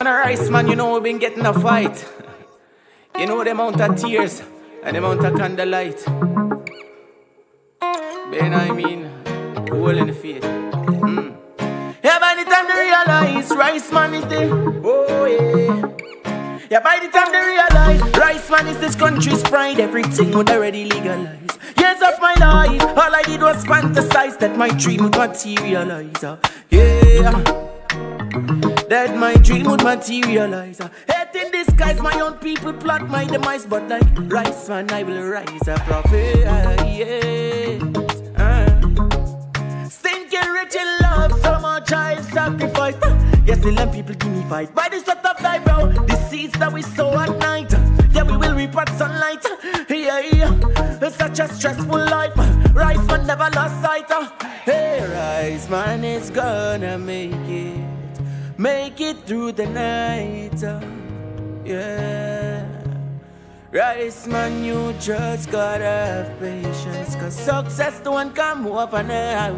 And a rice man, you know we been getting a fight. You know the amount of tears and the amount of candlelight. But you know what I mean? Hole in the face. Yeah, by the time they realize rice man is the oh yeah. Yeah, by the time they realize rice man is this country's pride, everything would already legalize. Years of my life, all I did was fantasize that my dream would materialize. Yeah, that my dream would materialize. Hate in disguise, my own people plot my demise, but like rice man, I will rise a prophet. Yeah. Stinking rich in love, so much I've sacrificed. Yes, the land people give me fight. By the sweat of thy brow, the seeds that we sow at night. Yeah, we will reap at sunlight. Yeah, it's such a stressful life. Rice man never lost sight. Hey, rice man is gonna make it through the night. Yeah, rice man, you just gotta have patience, cause success don't come overnight.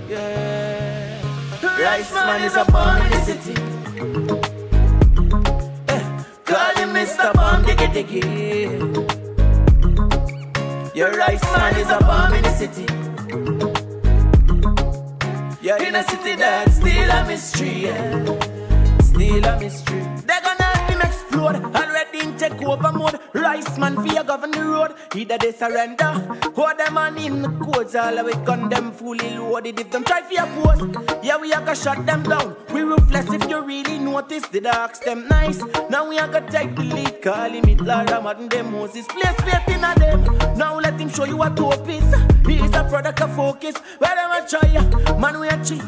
Yeah. Rice man is a bomb in the city. Call him Mr. Bomb Diggy Diggy. Your rice man is a bomb in the city. You're in a city that's still a mystery. Yeah. Still a mystery. They're gonna let him explode. Already in take over mode. Rice man fear govern the road. Either they surrender or them man in the codes. All the way gun them fully loaded. If them try fear post, yeah, we are gonna shut them down. We ruthless if you really notice. The dogs them nice. Now we are gonna take the lead. Call him Hitler, Ramadan, them Moses. Place faith in a them. Now let him show you what hope is. He is a product of focus. Where them a try, man we achieve.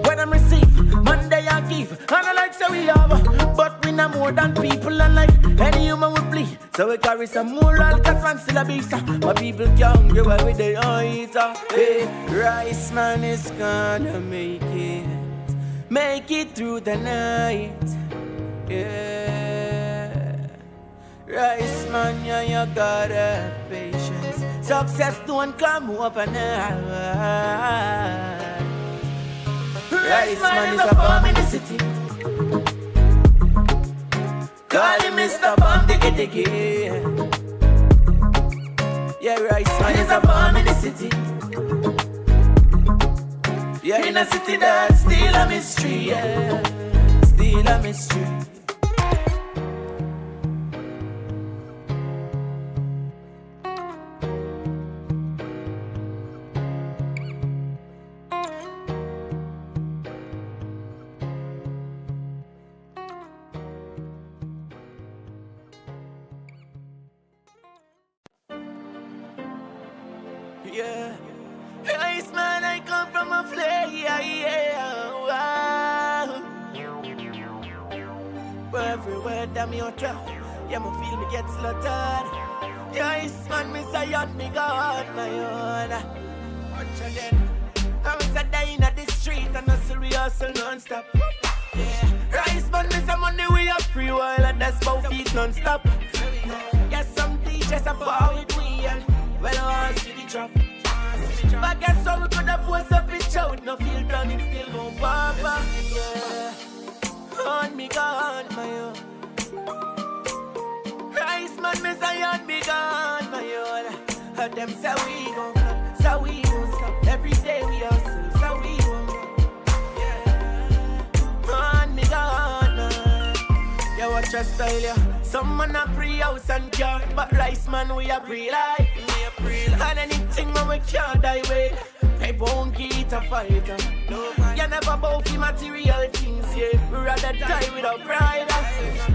Where them receive, man they a give. And I like say we have, but we know more than people. And like any human we bleed. So we carry some moral, cause man still a beast. My people can't get away with their eyes. Hey, rice man is gonna make it through the night. Yeah, rice man, yeah, you gotta have patience. Success don't come overnight. Rice man is a bomb in the city. Call him Mr. Bomb Diggy Diggy. Yeah, rice man is a bomb in the city. Yeah, in a city that's still a mystery. Yeah, still a mystery. Yeah, rice man, I come from a flare. Yeah, wow. But everywhere that me out, yeah, me feel me get slaughtered. Yeah, rice man, me say out me God, my own. Watch again. I'm a dying at the street and a serious non-stop. Yeah, rice man, me say money we up free while and that's bout feet non-stop. Yeah, some DJs about it we and well, I see the drop. But guess so we could have post a picture with no filter and it still gon' pop. Yeah, on me gone, my own. Rice man, me say on me gone, my own. And them say we gon' flop, so we won't stop. Every day we hustle, so we won't stop. Yeah, on me gone, man. Yeah, watch your style, yeah. Some man a pre-house and car, but rice man we a pre-life. And anything man we can't die with, I won't get a fighter. You never bow for material things, yeah. We rather die without pride.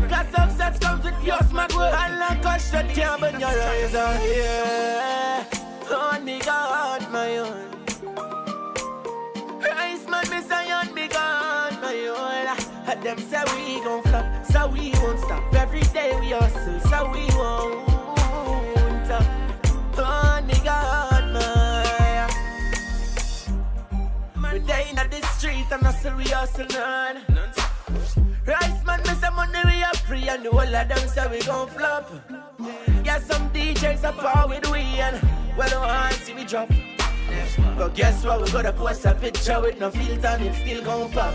Cause success comes with your smart work, and like a shot can't burn your eyes. Yeah, on me God, my own. Rice man, me say on me God, my own. And them say we gon' flop, so we won't stop. Every day we hustle, so we won't stop. On me God, my. We day in the street and hustle, we hustle none. Rice man, me say money we are free, and the whole of them say we gon' flop. Yeah, some DJs are power with we, and well, I see we drop. But guess what? We gotta post a picture with no filter and it still gon' pop.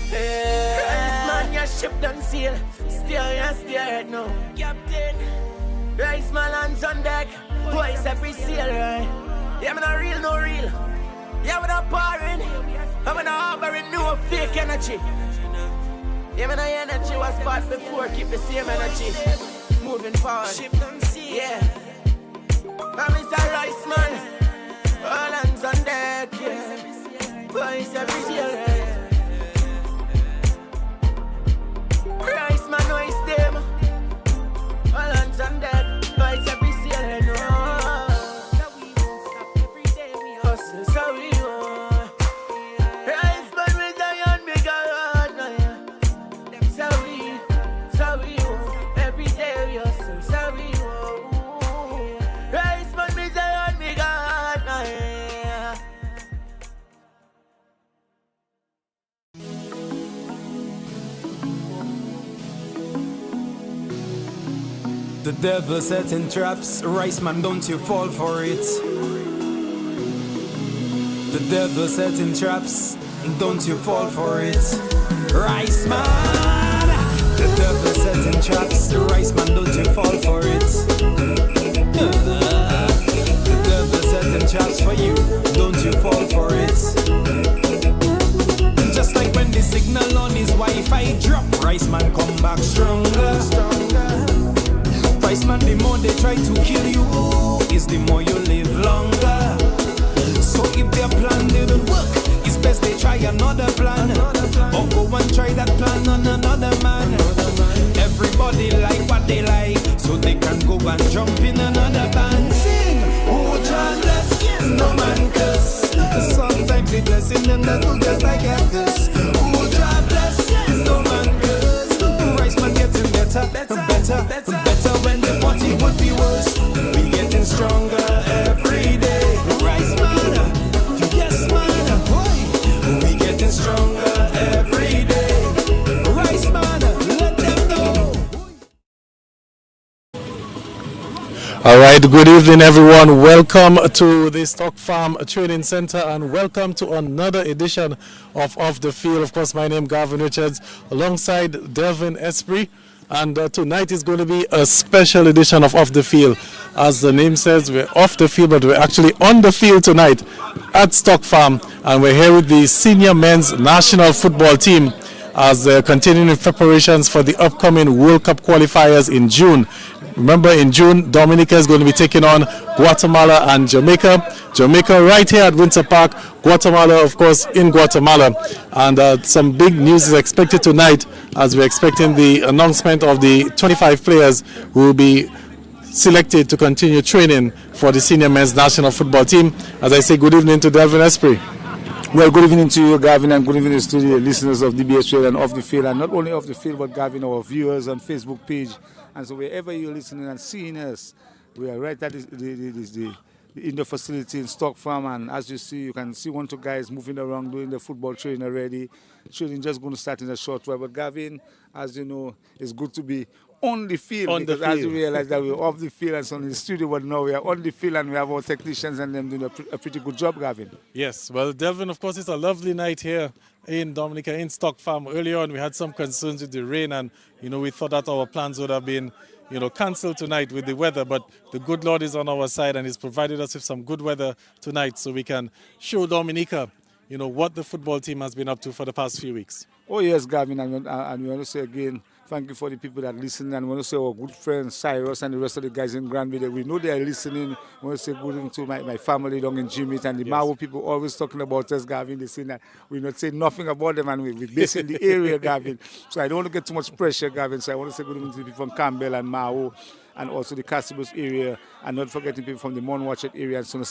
Hey, Rice man, your ship done sail. Steer no. Captain. Rice man, hands on deck. Voice every sail, right? Yeah, me no real. Yeah, we not pouring. I'm not harboring no fake energy. Yeah, me no energy was bad before. Keep the same energy. Moving forward. Yeah. I'm Mr. Rice man. All hands on deck, yeah. Voice every sail, right? Rice man, no is them. All hands on deck. Voice every sail, no. So we won't stop every day. We hustle, so we won't. Rice man with Zion, big God, no, yeah. So we won't. Every day we hustle, so we won't. Rice man with Zion, big God, no, yeah. The devil setting traps, Rice man, don't you fall for it. The devil setting traps, don't you fall for it. Rice man, the devil setting traps, Rice man, don't you fall for it. The devil setting traps for you, don't you fall for it. Just like when the signal on his Wi-Fi drop, Rice man come back stronger. Rice man, the more they try to kill you, is the more you live longer. So if their plan didn't work, it's best they try another plan. Or go and try that plan on another man. Everybody like what they like, so they can go and jump in another band. Sing, oh John bless, no man curse. Sometimes it's blessing and that will just like this. Oh John bless, no man curse. Rice man getting better when the 40 would be worse. We getting stronger every day. Rice man, yes man, we getting stronger every day. Rice man, let them know. All right, good evening everyone. Welcome to the Stock Farm Training Center and welcome to another edition of Off the Field. Of course, my name is Gavin Richards alongside Delvin Esprit. And tonight is going to be a special edition of Off the Field. As the name says, we're off the field, but we're actually on the field tonight at Stock Farm. And we're here with the senior men's national football team as they're continuing preparations for the upcoming World Cup qualifiers in June. Remember, in June, Dominica is going to be taking on Guatemala and Jamaica. Jamaica right here at Winter Park, Guatemala, of course, in Guatemala. And some big news is expected tonight as we're expecting the announcement of the 25 players who will be selected to continue training for the senior men's national football team. As I say, good evening to Delvin Esprit. Well, good evening to you, Gavin, and good evening to the listeners of DBS Trail and Off the Field, and not only Off the Field, but Gavin, our viewers on Facebook page. And so wherever you're listening and seeing us, we are right at the indoor facility in Stock Farm, and as you see, you can see one, two guys moving around doing the football training already. Training just going to start in a short while. But Gavin, as you know, it's good to be on the field, because as you realize that we're off the field and so in the studio, but now we are on the field and we have our technicians and them doing a pretty good job, Gavin. Yes, well, Delvin, of course, it's a lovely night here in Dominica, in Stock Farm. Earlier on, we had some concerns with the rain and, we thought that our plans would have been, cancelled tonight with the weather, but the good Lord is on our side and He's provided us with some good weather tonight so we can show Dominica, what the football team has been up to for the past few weeks. Oh, yes, Gavin, and we want to say again, thank you for the people that listen, and we want to say our good friend Cyrus and the rest of the guys in Granville. We know they are listening. We want to say good evening to my family down in Jimmy, and the Maui people always talking about us, Gavin. They say that we not say nothing about them, and we're based in the area, Gavin. So I don't want to get too much pressure, Gavin. So I want to say good evening to the people from Campbell and Maui, and also the Castibus area, and not forgetting people from the Monwatchet area, and so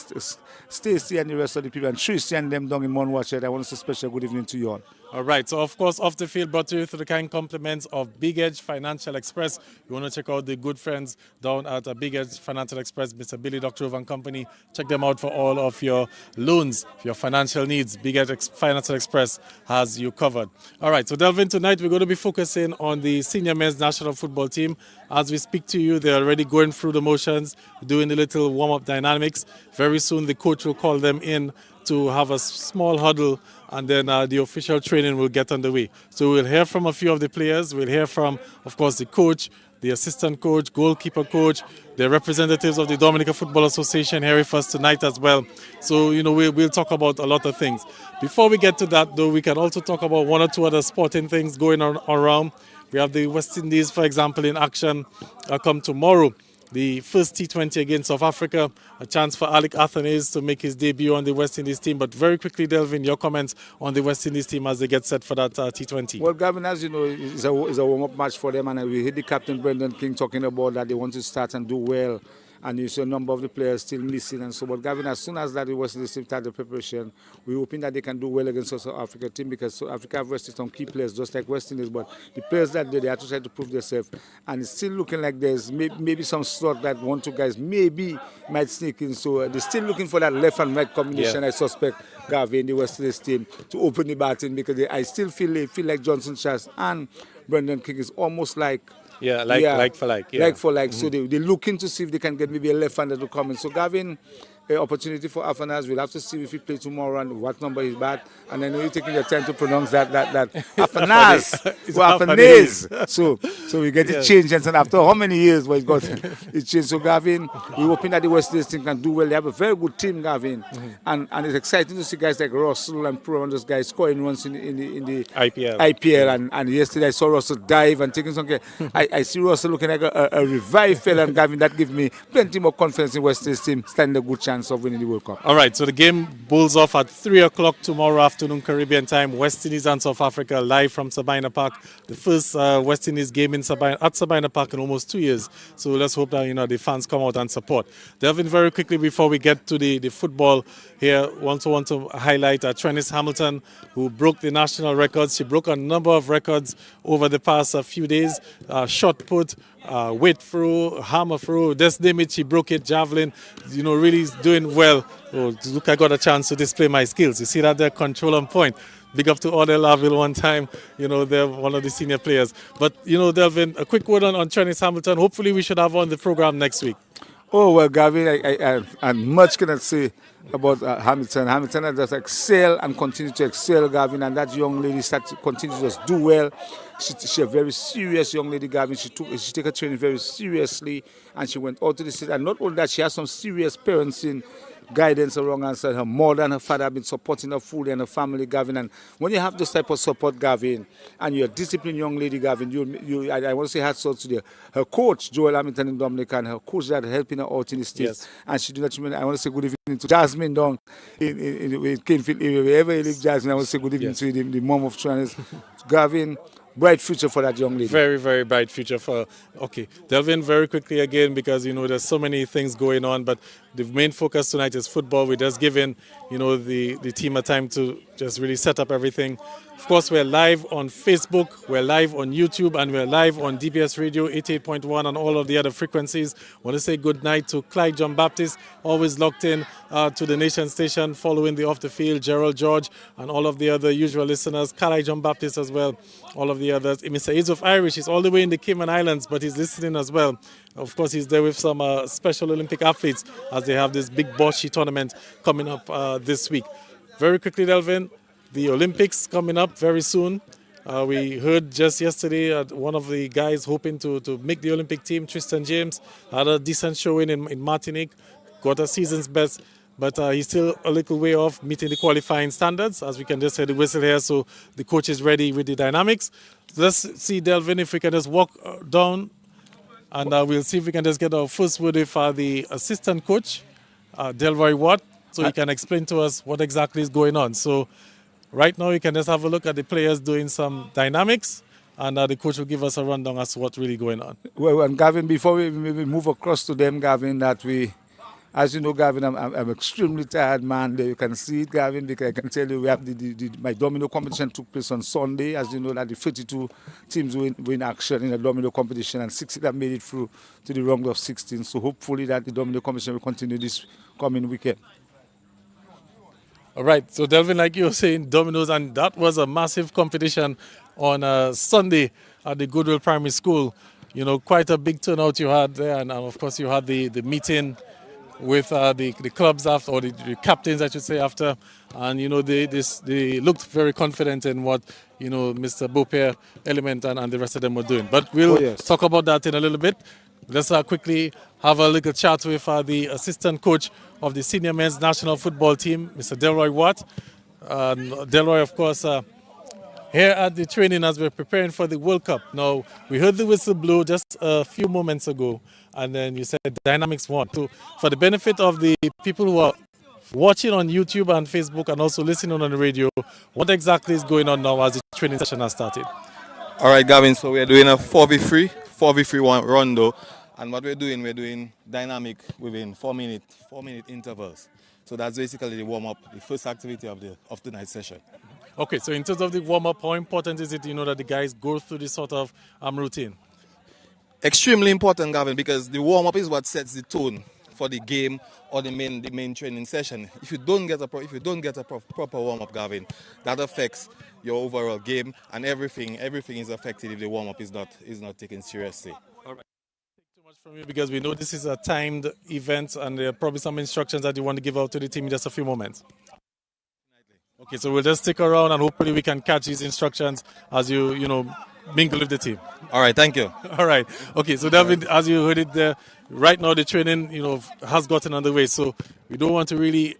Stacy and the rest of the people, and Tristy and them down in Monwatchet. I want to say special good evening to you all. All right, so of course, Off the Field brought to you through the kind compliments of Big Edge Financial Express. You want to check out the good friends down at Big Edge Financial Express, Mr. Billy Doctorov and Company. Check them out for all of your loans, your financial needs. Big Edge Financial Express has you covered. All right, so Delvin, tonight we're going to be focusing on the senior men's national football team. As we speak to you, they're already going through the motions, doing the little warm-up dynamics. Very soon the coach will call them in to have a small huddle, and then the official training will get underway. So we'll hear from a few of the players. We'll hear from, of course, the coach, the assistant coach, goalkeeper coach, the representatives of the Dominica Football Association here with us tonight as well. So, we'll talk about a lot of things. Before we get to that, though, we can also talk about one or two other sporting things going on around. We have the West Indies, for example, in action come tomorrow. The first T20 against South Africa, a chance for Alec Athanaze to make his debut on the West Indies team. But very quickly, Delvin, your comments on the West Indies team as they get set for that T20. Well, Gavin, as you know, it's a warm-up match for them, and we heard the captain, Brendan King, talking about that they want to start and do well. And you see a number of the players still missing and so. But Gavin, as soon as that the West Indies team start the preparation, we're hoping that they can do well against the South Africa team, because South Africa have rested some key players just like West Indies. But the players that they have to try to prove themselves, and it's still looking like there's maybe some slot that one, two guys maybe might sneak in. So they're still looking for that left and right combination. Yeah. I suspect Gavin, the West Indies team, to open the batting, because I still feel like Johnson Charles and Brendan King is almost like. Like for like. Yeah. Like for like. Mm-hmm. So they're looking to see if they can get maybe a left-hander to come in. So Gavin, opportunity for Athanaze. We'll have to see if he plays tomorrow and what number he's back. And I know you're taking your time to pronounce that Athanaze. Athanaze. So we get it changed. And after how many years it's got it changed. So Gavin, we're hoping that the West Indies team can do well. They have a very good team, Gavin. Mm-hmm. And it's exciting to see guys like Russell and Pro and those guys scoring runs in the IPL. And yesterday I saw Russell dive and taking some care. I see Russell looking like a revived fella, and Gavin, that gives me plenty more confidence in West Indies team standing a good chance of winning the World Cup. All right, so the game bowls off at 3 o'clock tomorrow afternoon Caribbean time. West Indies and South Africa live from Sabina Park. The first West Indies game at Sabina Park in almost 2 years. So let's hope that the fans come out and support. Delvin, very quickly before we get to the football here, also want to highlight Trennis Hamilton, who broke the national records. She broke a number of records over the past few days. Shot put, weight throw, hammer throw, just name it, she broke it, javelin, really doing well. Oh, look, I got a chance to display my skills. You see that there, control on point. Big up to Odell Laville one time, they're one of the senior players. But, Delvin, a quick word on Trennis Hamilton. Hopefully we should have her on the program next week. Oh, well, Gavin, I much cannot say about Hamilton. Hamilton has just excel and continue to excel, Gavin, and that young lady continue to just do well. She's a very serious young lady, Gavin. She take her training very seriously, and she went out to the city. And not only that, she has some serious parenting guidance around her. So her mother and her father have been supporting her fully and her family, Gavin. And when you have this type of support, Gavin, and you're a disciplined young lady, Gavin, I want to say hats off to her coach, Joel Hamilton in Dominica, and her coach that helping her out in the States. Yes. And she did that. I want to say good evening to Jasmine down in Canefield area. Wherever you live, Jasmine, I want to say good evening to the mom of Trennis. Gavin, bright future for that young lady. Very, very bright future for. Okay, Delvin, very quickly again, because there's so many things going on, but the main focus tonight is football. We're just giving the team a time to just really set up everything. Of course, we're live on Facebook, we're live on YouTube, and we're live on DBS Radio 88.1 and all of the other frequencies. I want to say good night to Clyde John Baptist, always locked in to the Nation Station, following the Off the Field, Gerald George, and all of the other usual listeners. Clyde John Baptist as well, all of the others. Mr. Yusuf Irish is all the way in the Cayman Islands, but he's listening as well. Of course, he's there with some Special Olympic athletes as they have this big Boshi tournament coming up this week. Very quickly, Delvin, the Olympics coming up very soon. We heard just yesterday one of the guys hoping to make the Olympic team, Tristan James, had a decent showing in Martinique, got a season's best, but he's still a little way off meeting the qualifying standards, as we can just hear the whistle here, so the coach is ready with the dynamics. Let's see, Delvin, if we can just walk down, and we'll see if we can just get our first word with the assistant coach, Delroy Watt, so he can explain to us what exactly is going on. So right now, you can just have a look at the players doing some dynamics, and the coach will give us a rundown as to what's really going on. Well, and Gavin, before we maybe move across to them, Gavin, as you know, Gavin, I'm extremely tired, man. You can see it, Gavin, because I can tell you we have my domino competition took place on Sunday. As you know, that the 32 teams were in action in a domino competition, and 16 have made it through to the round of 16. So hopefully that the domino competition will continue this coming weekend. All right, so Delvin, like you were saying, dominoes, and that was a massive competition on Sunday at the Goodwill Primary School. quite a big turnout you had there, and of course you had the meeting with the clubs after, or the captains, I should say, after, and they looked very confident in what Mr. Beaupere, Element, and the rest of them were doing. But we'll talk about that in a little bit. Let's quickly have a little chat with the assistant coach of the senior men's national football team, Mr. Delroy Watt. Delroy, of course, here at the training as we're preparing for the World Cup. Now, we heard the whistle blow just a few moments ago, and then you said Dynamics won. So, for the benefit of the people who are watching on YouTube and Facebook and also listening on the radio, what exactly is going on now as the training session has started? All right, Gavin, so we're doing a 4v3 rondo, and what we're doing dynamic within 4-minute intervals. So that's basically the warm-up, the first activity of tonight's session. Okay, so in terms of the warm-up, how important is it that the guys go through this sort of routine? Extremely important, Gavin, because the warm-up is what sets the tone for the game or the main training session. If you don't get a proper warm-up, Gavin, that affects your overall game, and everything is affected if the warm-up is not taken seriously. All right. Too much from you, because we know this is a timed event, and there are probably some instructions that you want to give out to the team in just a few moments. Okay, so we'll just stick around and hopefully we can catch these instructions as you mingle with the team. All right, thank you. All right. Okay, so David, as you heard it there, right now the training, has gotten underway. So we don't want to really,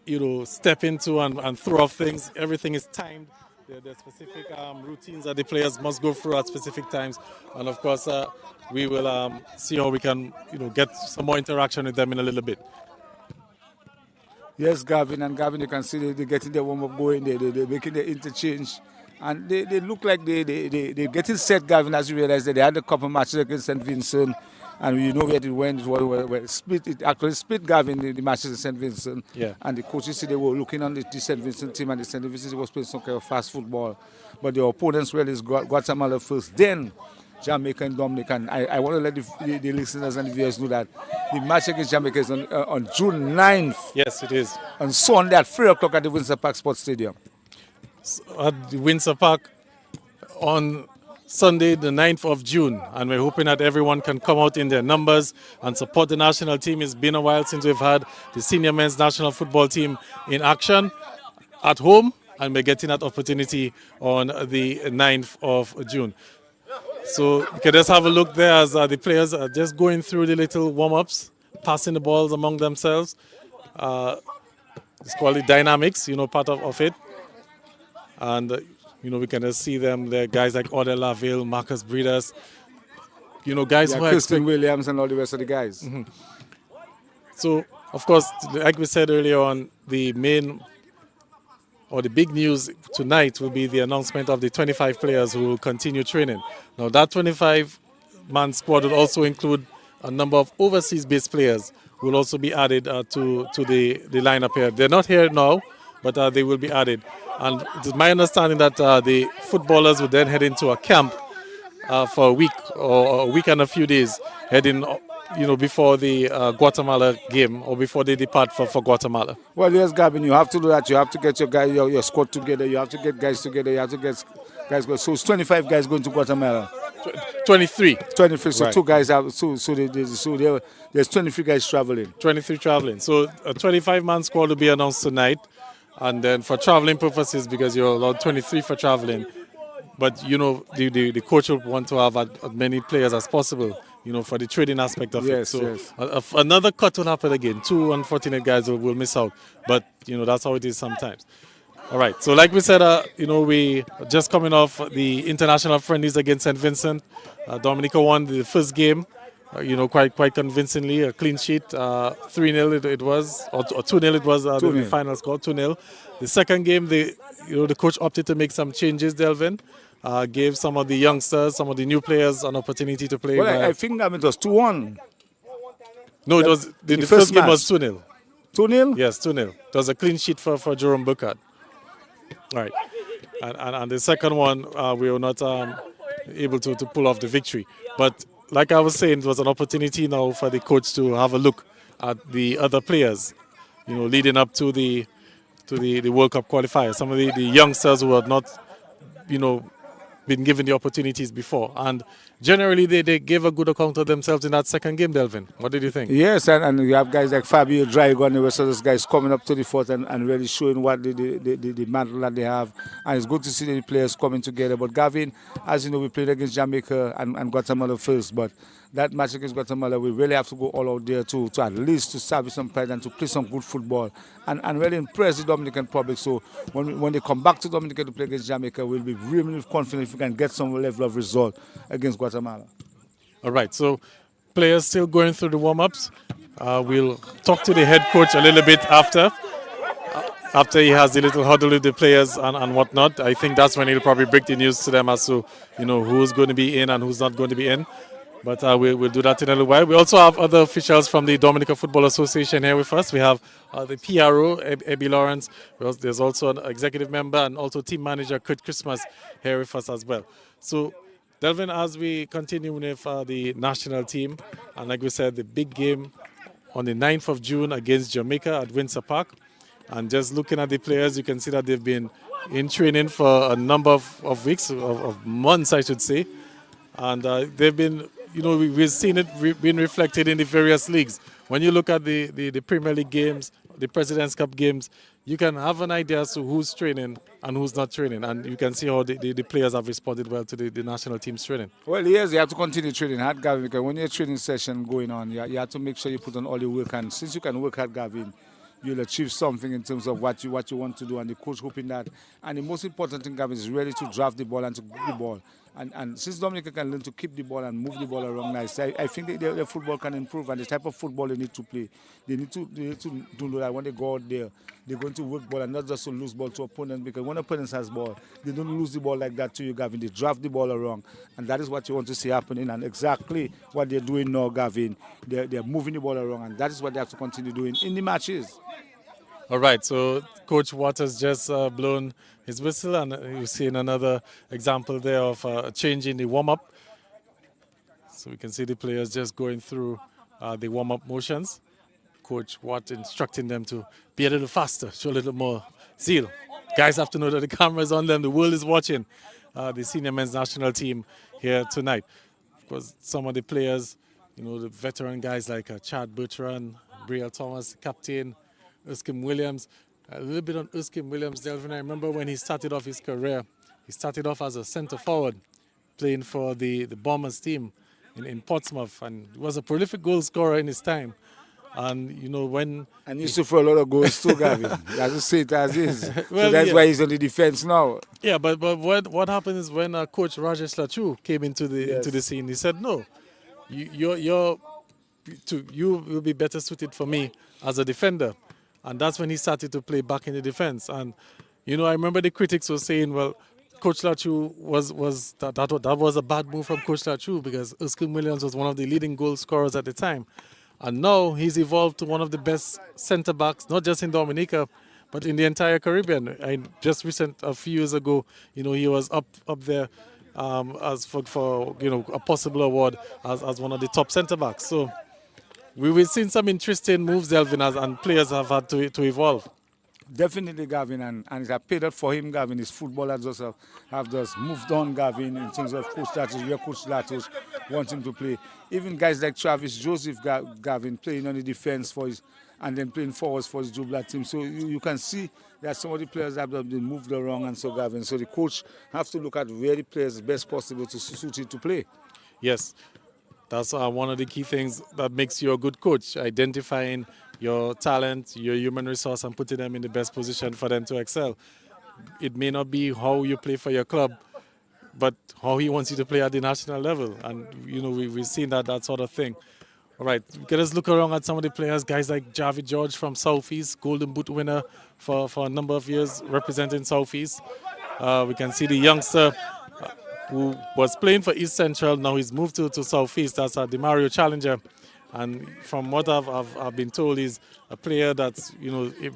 step into and throw off things. Everything is timed. There are specific routines that the players must go through at specific times. And of course, we will see how we can, get some more interaction with them in a little bit. Yes, Gavin, you can see they're getting their warm-up going, they're making the interchange. And they look like they're getting set, Gavin, as you realize that they had a couple matches against St. Vincent. And we know where it went. It actually split, Gavin, the matches in St. Vincent. Yeah. And the coaches said they were looking on the St. Vincent team, and the St. Vincent was playing some kind of fast football. But the opponents really is Guatemala first, then Jamaica and Dominican. I want to let the listeners and the viewers know that the match against Jamaica is on June 9th. Yes, it is. On Sunday at 3 o'clock at the Windsor Park Sports Stadium. At the Windsor Park on Sunday, the 9th of June. And we're hoping that everyone can come out in their numbers and support the national team. It's been a while since we've had the senior men's national football team in action at home, and we're getting that opportunity on the 9th of June. So you can just have a look there as the players are just going through the little warm-ups, passing the balls among themselves. It's called the dynamics, part of it. And, we can just see them there, guys like Odell Laville, Marcus Breeders, guys who are Kirsten Williams and all the rest of the guys. Mm-hmm. So, of course, like we said earlier on, the big news tonight will be the announcement of the 25 players who will continue training. Now, that 25-man squad will also include a number of overseas-based players who will also be added to the lineup here. They're not here now, but they will be added. And it is my understanding that the footballers will then head into a camp for a week or a week and a few days, heading before the Guatemala game or before they depart for Guatemala. Well, yes, Gavin, you have to do that. You have to get your squad together. You have to get guys together. You have to get guys go. So it's 25 guys going to Guatemala. 23. 23. So right. Two guys have. There's 23 guys traveling. 23 traveling. So a 25-man squad will be announced tonight, and then for traveling purposes, because you're allowed 23 for traveling. But the coach will want to have as many players as possible, for the trading aspect of it. So yes. Another cut will happen again. 2 unfortunate guys will miss out. But that's how it is sometimes. All right. So like we said, we are just coming off the international friendlies against St. Vincent. Dominica won the first game, quite convincingly, a clean sheet. 3-0 it was, or 2-0 it was the final score. 2-0. The second game, the coach opted to make some changes. Delvin gave some of the youngsters, some of the new players, an opportunity to play. Well, I think that it was 2-1. No, it was the first game was 2-0. 2-0? Yes, 2-0. It was a clean sheet for Jerome Burkhardt. Right. And the second one, we were not able to pull off the victory. But like I was saying, it was an opportunity now for the coach to have a look at the other players, leading up to the World Cup qualifiers. Some of the youngsters who are not, been given the opportunities before. And generally, they gave a good account of themselves in that second game, Delvin. What did you think? Yes, and you have guys like Fabio Drago and the rest of those guys coming up to the fort and really showing what the mantle that they have. And it's good to see the players coming together. But Gavin, as you know, we played against Jamaica and Guatemala first. But that match against Guatemala, we really have to go all out there to at least to service some pride and to play some good football and really impress the Dominican public. So when they come back to Dominica to play against Jamaica, we'll be really confident if we can get some level of result against Guatemala. All right, so players still going through the warm-ups. We'll talk to the head coach a little bit after he has the little huddle with the players and whatnot. I think that's when he'll probably break the news to them as to, who's going to be in and who's not going to be in. But we'll do that in a little while. We also have other officials from the Dominica Football Association here with us. We have the PRO, Abby Lawrence. There's also an executive member and also team manager, Kurt Christmas, here with us as well. So, Delvin, as we continue with the national team, and like we said, the big game on the 9th of June against Jamaica at Windsor Park. And just looking at the players, you can see that they've been in training for a number of weeks, of months, I should say. And they've been, we've seen it being reflected in the various leagues. When you look at the Premier League games, the President's Cup games, you can have an idea as to who's training and who's not training. And you can see how the players have responded well to the national team's training. Well, yes, you have to continue training hard, Gavin, because when you're training session going on, you have to make sure you put on all your work. And since you can work hard, Gavin, you'll achieve something in terms of what you want to do. And the coach hoping that. And the most important thing, Gavin, is really to draft the ball and to keep the ball. And since Dominica can learn to keep the ball and move the ball around nice, I think their football can improve. And the type of football they need to play, they need to do that when they go out there. They're going to work ball and not just to lose ball to opponents, because when opponents has ball, they don't lose the ball like that to you, Gavin. They draft the ball around, and that is what you want to see happening, and exactly what they're doing now, Gavin. They're moving the ball around, and that is what they have to continue doing in the matches. All right, so Coach Waters just blown his whistle, and you're seeing another example there of a change in the warm-up. So we can see the players just going through the warm-up motions. Coach Watt instructing them to be a little faster, show a little more zeal. Guys have to know that the camera's on them, the world is watching the senior men's national team here tonight. Of course, some of the players, the veteran guys like Chad Bertrand, Brielle Thomas, captain, Erskine Williams. A little bit on Erskine Williams, Delvin. I remember when he started off his career, he started off as a centre forward, playing for the Bombers team in Portsmouth, and he was a prolific goal scorer in his time. And when and used to throw a lot of goals too, Gavin. That's just say it as is. Well, so that's yeah. why he's on the defense now. Yeah, but what happened is when Coach Rajesh Lachu came into the scene, he said, "No, you will be better suited for me as a defender." And that's when he started to play back in the defense. And I remember the critics were saying, "Well, Coach Lachu that was a bad move from Coach Lachu, because Erskine Williams was one of the leading goal scorers at the time." And now he's evolved to one of the best centre-backs, not just in Dominica, but in the entire Caribbean. A few years ago, he was up there as for a possible award as one of the top centre-backs. So we've seen some interesting moves, Delvin, and players have had to evolve. Definitely, Gavin, and it's a paid up for him, Gavin. His footballers have just moved on, Gavin, in terms of Coach Latos. Where Coach Latos wants him to play. Even guys like Travis Joseph, Gavin, playing on the defense and then playing forwards for his Jubla team. So you can see that some of the players have been moved around, and so, Gavin. So the coach have to look at where the players best possible to suit it to play. Yes, that's one of the key things that makes you a good coach, identifying your talent, your human resource, and putting them in the best position for them to excel. It may not be how you play for your club, but how he wants you to play at the national level. And, we've seen that sort of thing. All right, we can just look around at some of the players, guys like Javi George from Southeast, Golden Boot winner for a number of years representing Southeast. We can see the youngster who was playing for East Central, now he's moved to Southeast. That's the Mario Challenger. And from what I've been told, he's a player that's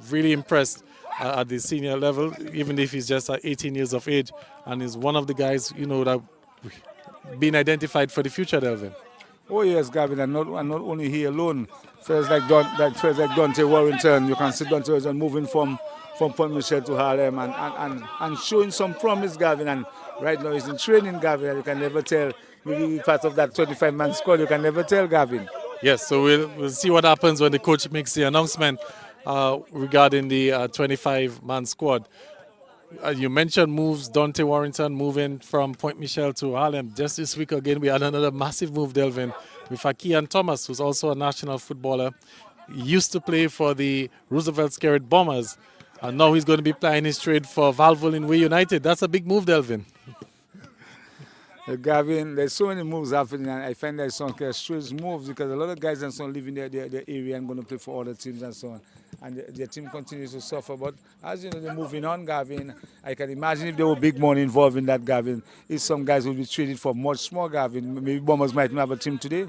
really impressed at the senior level, even if he's just 18 years of age, and is one of the guys that been identified for the future, Delvin. Oh yes, Gavin, and not only he alone. Players like Dante Warrington, you can see Dante Warrington moving from from Point Michelle to Harlem and showing some promise, Gavin. And right now he's in training, Gavin, and you can never tell. Maybe part of that 25-man squad, you can never tell, Gavin. Yes, so we'll see what happens when the coach makes the announcement regarding the 25-man squad. You mentioned moves, Dante Warrington moving from Point Michelle to Harlem. Just this week again, we had another massive move, Delvin, with Kian Thomas, who's also a national footballer. He used to play for the Roosevelt Scarlet Bombers, and now he's going to be playing his trade for Valvoline Way United. That's a big move, Delvin. Gavin, there's so many moves happening, and I find there's some strange moves because a lot of guys and so on live in their area and going to play for other teams and so on. And their team continues to suffer. But as you know, they're moving on, Gavin. I can imagine if there were big money involved in that, Gavin, if some guys will be traded for much more, Gavin. Maybe Bombers might not have a team today.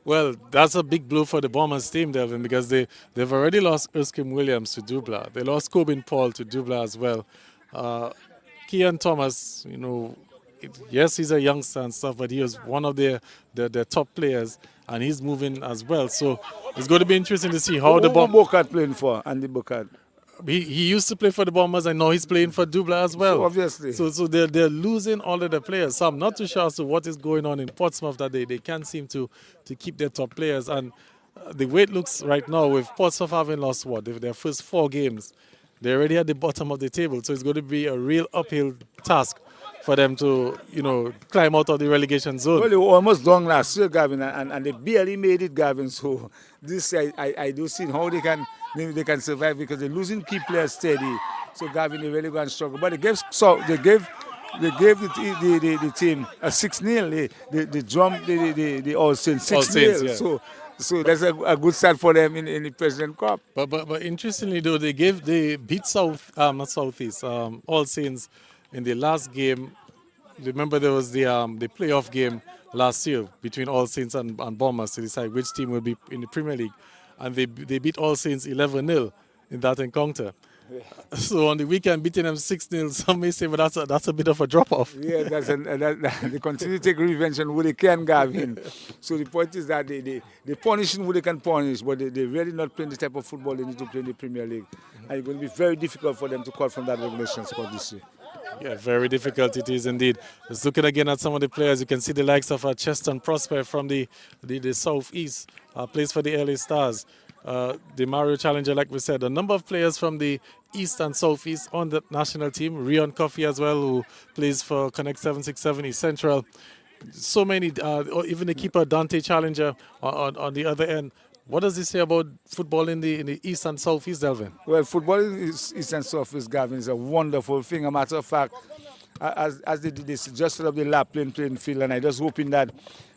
Well, that's a big blow for the Bombers team, Delvin, because they've already lost Erskine Williams to Dubla. They lost Corbin Paul to Dubla as well. Kian Thomas, you know, yes, he's a youngster and stuff, but he was one of their top players, and he's moving as well. So it's going to be interesting to see how the Bombers. Bocat playing for, Andy Bocat. He used to play for the Bombers, and now he's playing for Dubla as well. So obviously. So they're losing all of the players. So I'm not too sure as to what is going on in Portsmouth that they can't seem to keep their top players. And the way it looks right now, with Portsmouth having lost their first 4 games, they're already at the bottom of the table. So it's going to be a real uphill task for them to, climb out of the relegation zone. Well, they were almost done last year, Gavin, and they barely made it, Gavin. So this I do see how they can survive because they're losing key players steady. So Gavin, they really going to struggle. But they gave the team a 6-0. They jumped the All Saints 6-0. Yeah. So that's a good start for them in the President Cup. But interestingly though, they beat Southeast, All Saints in the last game. Remember there was the playoff game last year between All Saints and Bombers to decide which team will be in the Premier League, and they beat All Saints 11-0 in that encounter. Yeah. So on the weekend, beating them 6-0, some may say, but that's a bit of a drop-off. Yeah, they continue to take revenge on who they can, Gavin. So the point is that they punishing who they can punish, but they're really not playing the type of football they need to play in the Premier League. And it's going to be very difficult for them to cut from that relegation spot this year. Yeah, very difficult it is indeed. Just looking again at some of the players, you can see the likes of Cheston Prosper from the Southeast, plays for the LA Stars. The Mario Challenger, like we said, a number of players from the East and Southeast on the national team. Rion Coffey as well, who plays for Connect 767 East Central. So many, even the keeper Dante Challenger on the other end. What does this say about football in the East and Southeast, Delvin? Well, football in the East and Southeast, Gavin, is a wonderful thing. A matter of fact, as they did this, just set up the lap playing field, and I just hoping that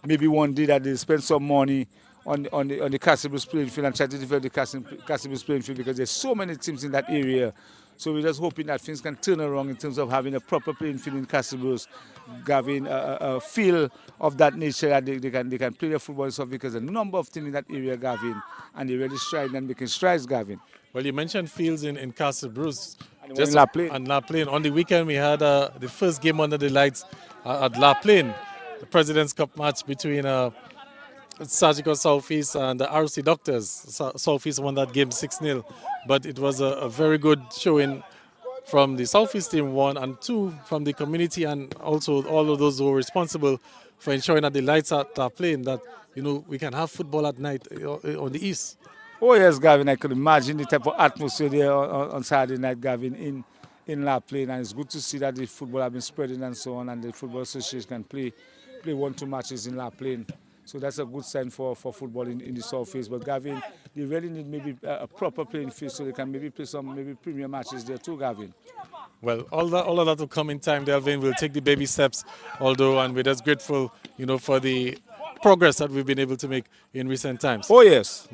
maybe one day that they spend some money on the Castlebrooks playing field and try to develop the Castlebrooks playing field because there's so many teams in that area. So we're just hoping that things can turn around in terms of having a proper playing field in Castlebrooks, Gavin, a feel of that nature that they can play their football and stuff because a number of teams in that area, Gavin, and they're really striding and making strides, Gavin. Well, you mentioned fields in Castlebrooks. Just La Plaine. And La Plaine. On the weekend, we had the first game under the lights at La Plaine, the President's Cup match between Surgical Southeast and the RC Doctors. Southeast won that game 6-0, but it was a very good showing from the Southeast team, 1 and 2 from the community, and also all of those who were responsible for ensuring that the lights are playing, that we can have football at night on the East. Oh yes, Gavin, I could imagine the type of atmosphere there on Saturday night, Gavin, in La Plaine, and it's good to see that the football have been spreading and so on, and the Football Association can play 1-2 matches in La Plaine. So that's a good sign for football in the Southeast. But Gavin, they really need maybe a proper playing field so they can maybe play some premier matches there too, Gavin. Well, all of that will come in time, Delvin. We'll take the baby steps, and we're just grateful, for the progress that we've been able to make in recent times. Oh yes.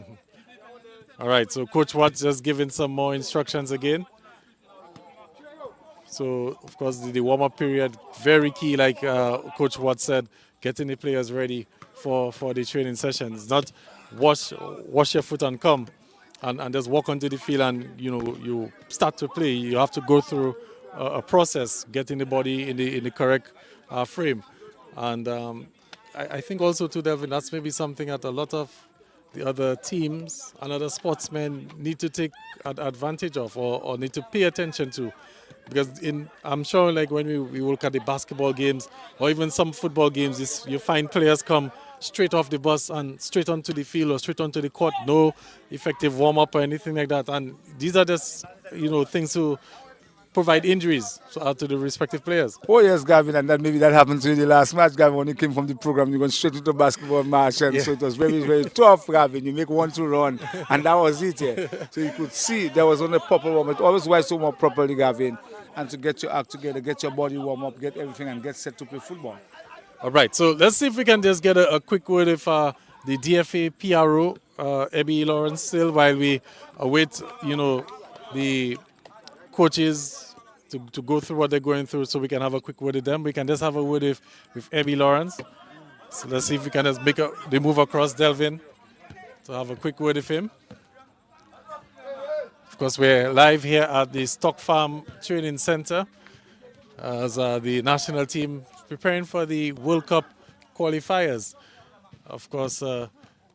All right, so Coach Watt just giving some more instructions again. So, of course, the warm-up period, very key, like Coach Watt said, getting the players ready for the training sessions. Not wash your foot and come and just walk onto the field and, you start to play. You have to go through a process, getting the body in the correct frame. And I think also, too, Delvin, that's maybe something that a lot of the other teams and other sportsmen need to take advantage of or need to pay attention to? Because I'm sure like when we look at the basketball games or even some football games, you find players come straight off the bus and straight onto the field or straight onto the court, no effective warm-up or anything like that. And these are just, things to provide injuries to the respective players. Oh yes, Gavin, and that maybe that happened to you the last match, Gavin, when you came from the program, you went straight to the basketball match, and so it was very, very tough, Gavin. You make 1-2 run, and that was it. Yeah. So you could see there was only a proper warm up. Always wise to warm up properly, Gavin, and to get your act together, get your body warm up, get everything, and get set to play football. All right, so let's see if we can just get a quick word with the DFA PRO, Ebby Lawrence, still while we await, the coaches to go through what they're going through, so we can have a quick word with them. We can just have a word with Ebby Lawrence. So let's see if we can just make the move across Delvin to have a quick word with him. Of course, we're live here at the Stock Farm Training Center as the national team preparing for the World Cup qualifiers. Of course,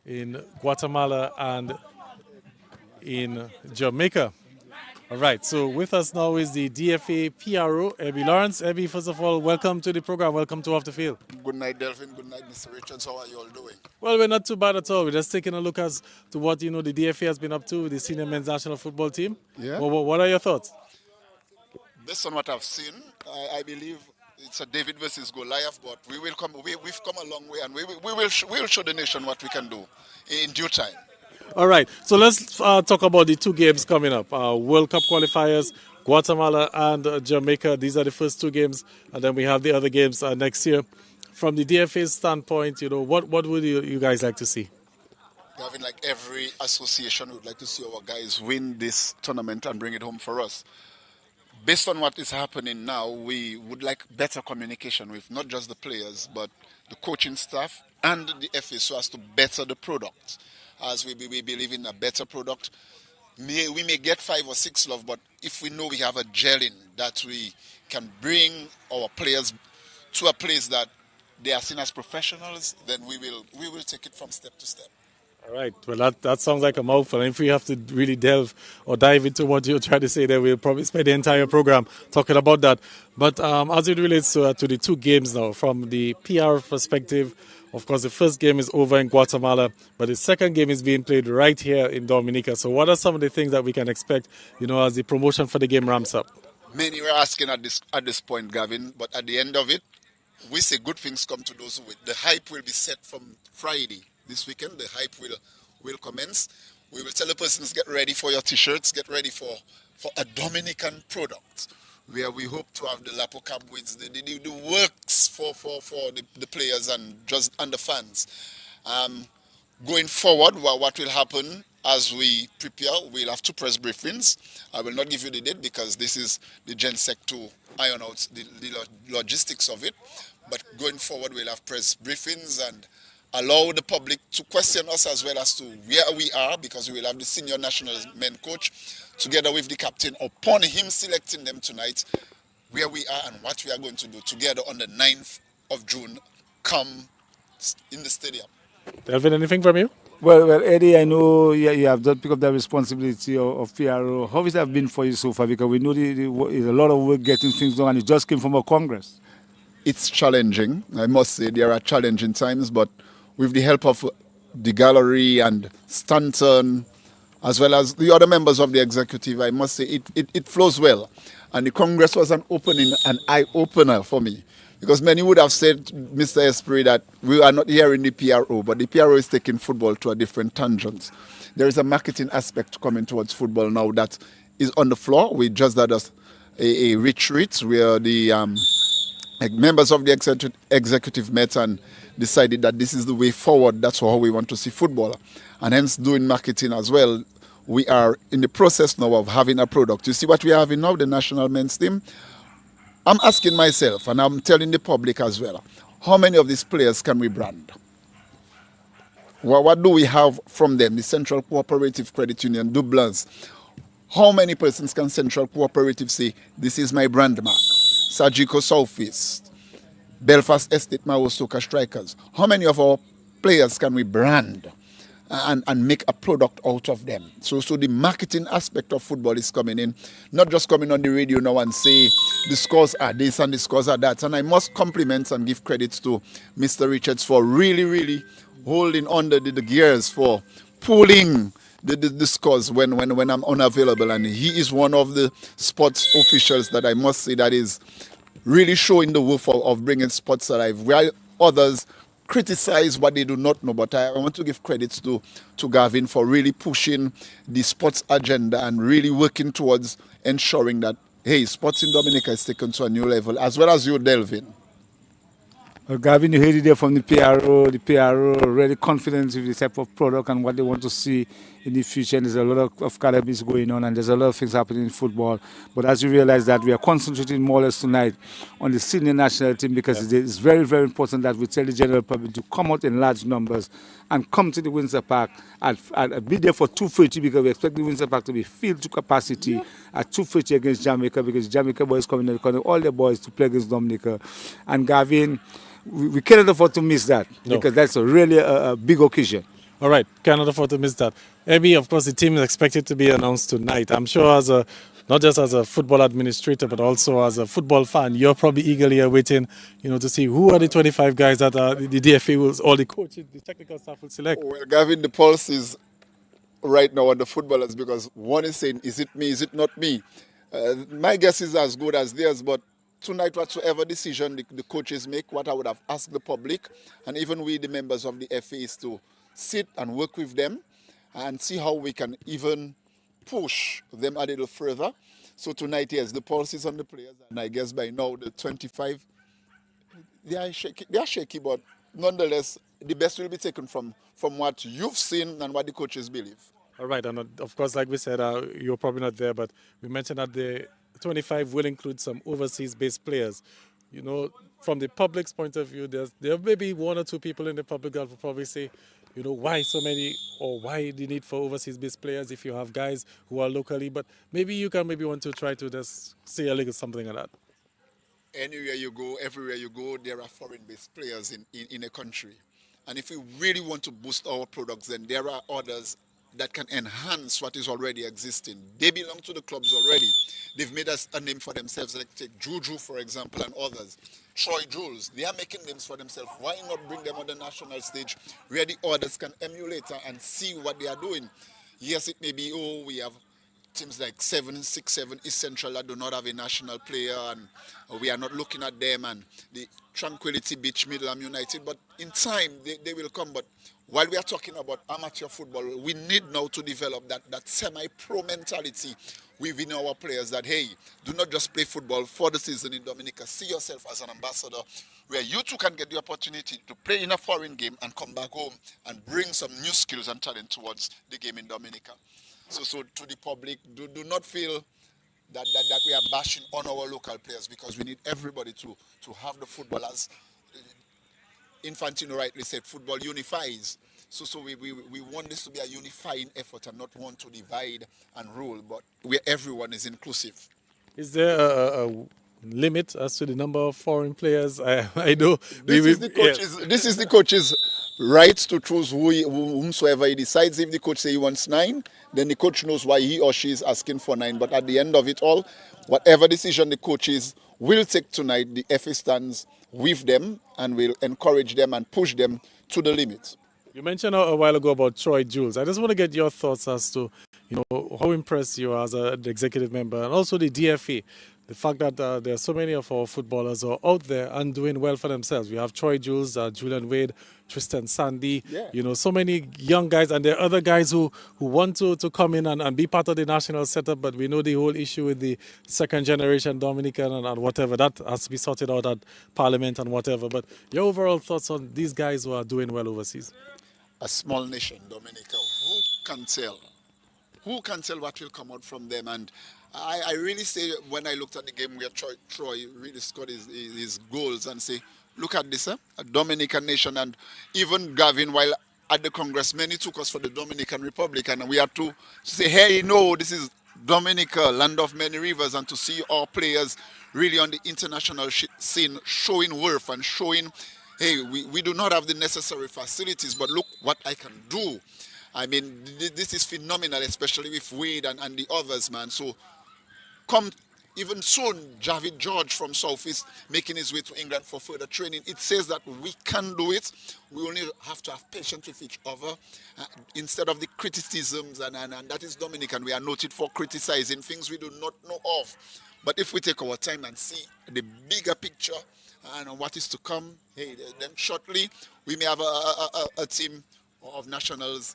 in Guatemala and in Jamaica. All right, so with us now is the DFA PRO, Ebby Lawrence. Ebby, first of all, welcome to the program. Welcome to Off the Field. Good night, Delvin. Good night, Mr. Richards. How are you all doing? Well, we're not too bad at all. We're just taking a look as to what, the DFA has been up to with the senior men's national football team. Yeah. Well, what are your thoughts? Based on what I've seen, I believe it's a David versus Goliath, but we've come a long way, and we'll show the nation what we can do in due time. All right, so let's talk about the two games coming up. World Cup qualifiers, Guatemala and Jamaica. These are the first two games, and then we have the other games next year. From the DFA's standpoint, what would you guys like to see? Gavin, like every association, would like to see our guys win this tournament and bring it home for us. Based on what is happening now, we would like better communication with not just the players, but the coaching staff and the FA so as to better the product. As we believe in a better product, we may get 5 or 6 love, but if we know we have a gelling that we can bring our players to a place that they are seen as professionals, then we will take it from step to step. All right. Well, that sounds like a mouthful. And if we have to really delve or dive into what you're trying to say, then we'll probably spend the entire program talking about that. But as it relates to the two games now, from the PR perspective, of course, the first game is over in Guatemala, but the second game is being played right here in Dominica. So what are some of the things that we can expect, as the promotion for the game ramps up? Many were asking at this point, Gavin, but at the end of it, we say good things come to those who wait. The hype will be set from Friday. This weekend, the hype will commence. We will tell the persons, get ready for your T-shirts, get ready for a Dominican product, where we hope to have the Lapo Cab wins, the works for the players and the fans. Going forward, what will happen as we prepare, we'll have 2 press briefings. I will not give you the date because this is the GenSec to iron out the logistics of it. But going forward, we'll have press briefings and allow the public to question us as well as to where we are, because we will have the senior national men coach together with the captain upon him selecting them tonight, where we are and what we are going to do together on the 9th of June come in the stadium. Delvin, anything from you? Well, Eddie, I know you have just picked up the responsibility of PRO. How has that been for you so far? Because we know it's a lot of work getting things done, and it just came from a Congress. It's challenging. I must say there are challenging times, but with the help of the gallery and Stanton, as well as the other members of the executive, I must say it flows well. And the Congress was an eye-opener for me. Because many would have said, Mr. Esprit, that we are not here in the PRO, but the PRO is taking football to a different tangent. There is a marketing aspect coming towards football now that is on the floor. We just had a retreat where the members of the executive met and decided that this is the way forward. That's how we want to see football. And hence doing marketing as well. We are in the process now of having a product. You see what we are having now, the national men's team? I'm asking myself, and I'm telling the public as well, how many of these players can we brand? What do we have from them? The Central Cooperative Credit Union, Dublins. How many persons can Central Cooperative say, this is my brand mark? Sajiko Southeast, Belfast Estate Mawosoka Strikers. How many of our players can we brand? and make a product out of them. So the marketing aspect of football is coming in, not just coming on the radio now and say the scores are this and the scores are that. And I must compliment and give credits to Mr. Richards for really holding under the gears, for pulling the scores when I'm unavailable. And he is one of the sports officials that I must say that is really showing the worth of bringing sports alive, while others criticize what they do not know. But I want to give credits to Gavin for really pushing the sports agenda and really working towards ensuring that, hey, sports in Dominica is taken to a new level, as well as you, Delvin. Gavin, you heard it there from the PRO. The PRO really confident with the type of product and what they want to see in the future. And there's a lot of academies going on, and there's a lot of things happening in football. But as you realize that we are concentrating more or less tonight on the senior national team, because it's very, very important that we tell the general public to come out in large numbers and come to the Windsor Park and be there for 2:30, because we expect the Windsor Park to be filled to capacity at 2:30 against Jamaica, because Jamaica boys coming in, all the boys to play against Dominica. And Gavin, we cannot afford to miss that, because that's really a big occasion. All right, cannot afford to miss that. Maybe, of course, the team is expected to be announced tonight. I'm sure not just as a football administrator, but also as a football fan, you're probably eagerly awaiting, to see who are the 25 guys that the DFA will, or the coaches, the technical staff will select. Well, Gavin, the pulse is right now on the footballers, because one is saying, is it me, is it not me? My guess is as good as theirs, but tonight, whatsoever decision the coaches make, what I would have asked the public, and even we, the members of the FA, is to sit and work with them and see how we can even push them a little further. So tonight, yes, the pulse is on the players, and I guess by now the 25, they are shaky, but nonetheless, the best will be taken from what you've seen and what the coaches believe. All right, and of course, like we said, you're probably not there, but we mentioned that the 25 will include some overseas-based players. From the public's point of view, there may be one or two people in the public that will probably say, why so many, or why the need for overseas-based players if you have guys who are locally. But maybe you can want to try to just say a little something like that. Anywhere you go, everywhere you go, there are foreign-based players in a country. And if we really want to boost our products, then there are others that can enhance what is already existing. They belong to the clubs already. They've made us a name for themselves. Like take Juju, for example, and others. Troy Jules, they are making names for themselves. Why not bring them on the national stage where the others can emulate and see what they are doing? Yes, it may be, we have teams like 767 East Central that do not have a national player, and we are not looking at them, and the Tranquility Beach, Middleham United, but in time they will come. But while we are talking about amateur football, we need now to develop that semi-pro mentality within our players, that, hey, do not just play football for the season in Dominica. See yourself as an ambassador, where you too can get the opportunity to play in a foreign game and come back home and bring some new skills and talent towards the game in Dominica. So to the public, do not feel that we are bashing on our local players, because we need everybody to have the football. As Infantino rightly said, football unifies. So we want this to be a unifying effort and not one to divide and rule, but where everyone is inclusive. Is there a limit as to the number of foreign players? I know. This is the coach's right to choose whomsoever he decides. If the coach says he wants 9, then the coach knows why he or she is asking for 9. But at the end of it all, whatever decision the coaches will take tonight, the FA stands with them and will encourage them and push them to the limit. You mentioned a while ago about Troy Jules. I just want to get your thoughts as to, how impressed you are as an executive member, and also the DFA. The fact that there are so many of our footballers who are out there and doing well for themselves. We have Troy Jules, Julian Wade, Tristan Sandy, so many young guys, and there are other guys who want to come in and be part of the national setup, but we know the whole issue with the second generation Dominican and whatever. That has to be sorted out at Parliament and whatever. But your overall thoughts on these guys who are doing well overseas? A small nation, Dominica, who can tell? Who can tell what will come out from them? And I really say, when I looked at the game where Troy really scored his goals, and say, look at this, a Dominican nation. And even Gavin, while at the Congress, many took us for the Dominican Republic, and we had to say, hey, no, this is Dominica, land of many rivers, and to see our players really on the international scene showing worth and showing, hey, we do not have the necessary facilities, but look what I can do. I mean, this is phenomenal, especially with Wade and the others, man. So come even soon, Javid George from Southeast making his way to England for further training. It says that we can do it. We only have to have patience with each other instead of the criticisms. And that is Dominican. We are noted for criticizing things we do not know of. But if we take our time and see the bigger picture and what is to come, hey, then shortly we may have a team of nationals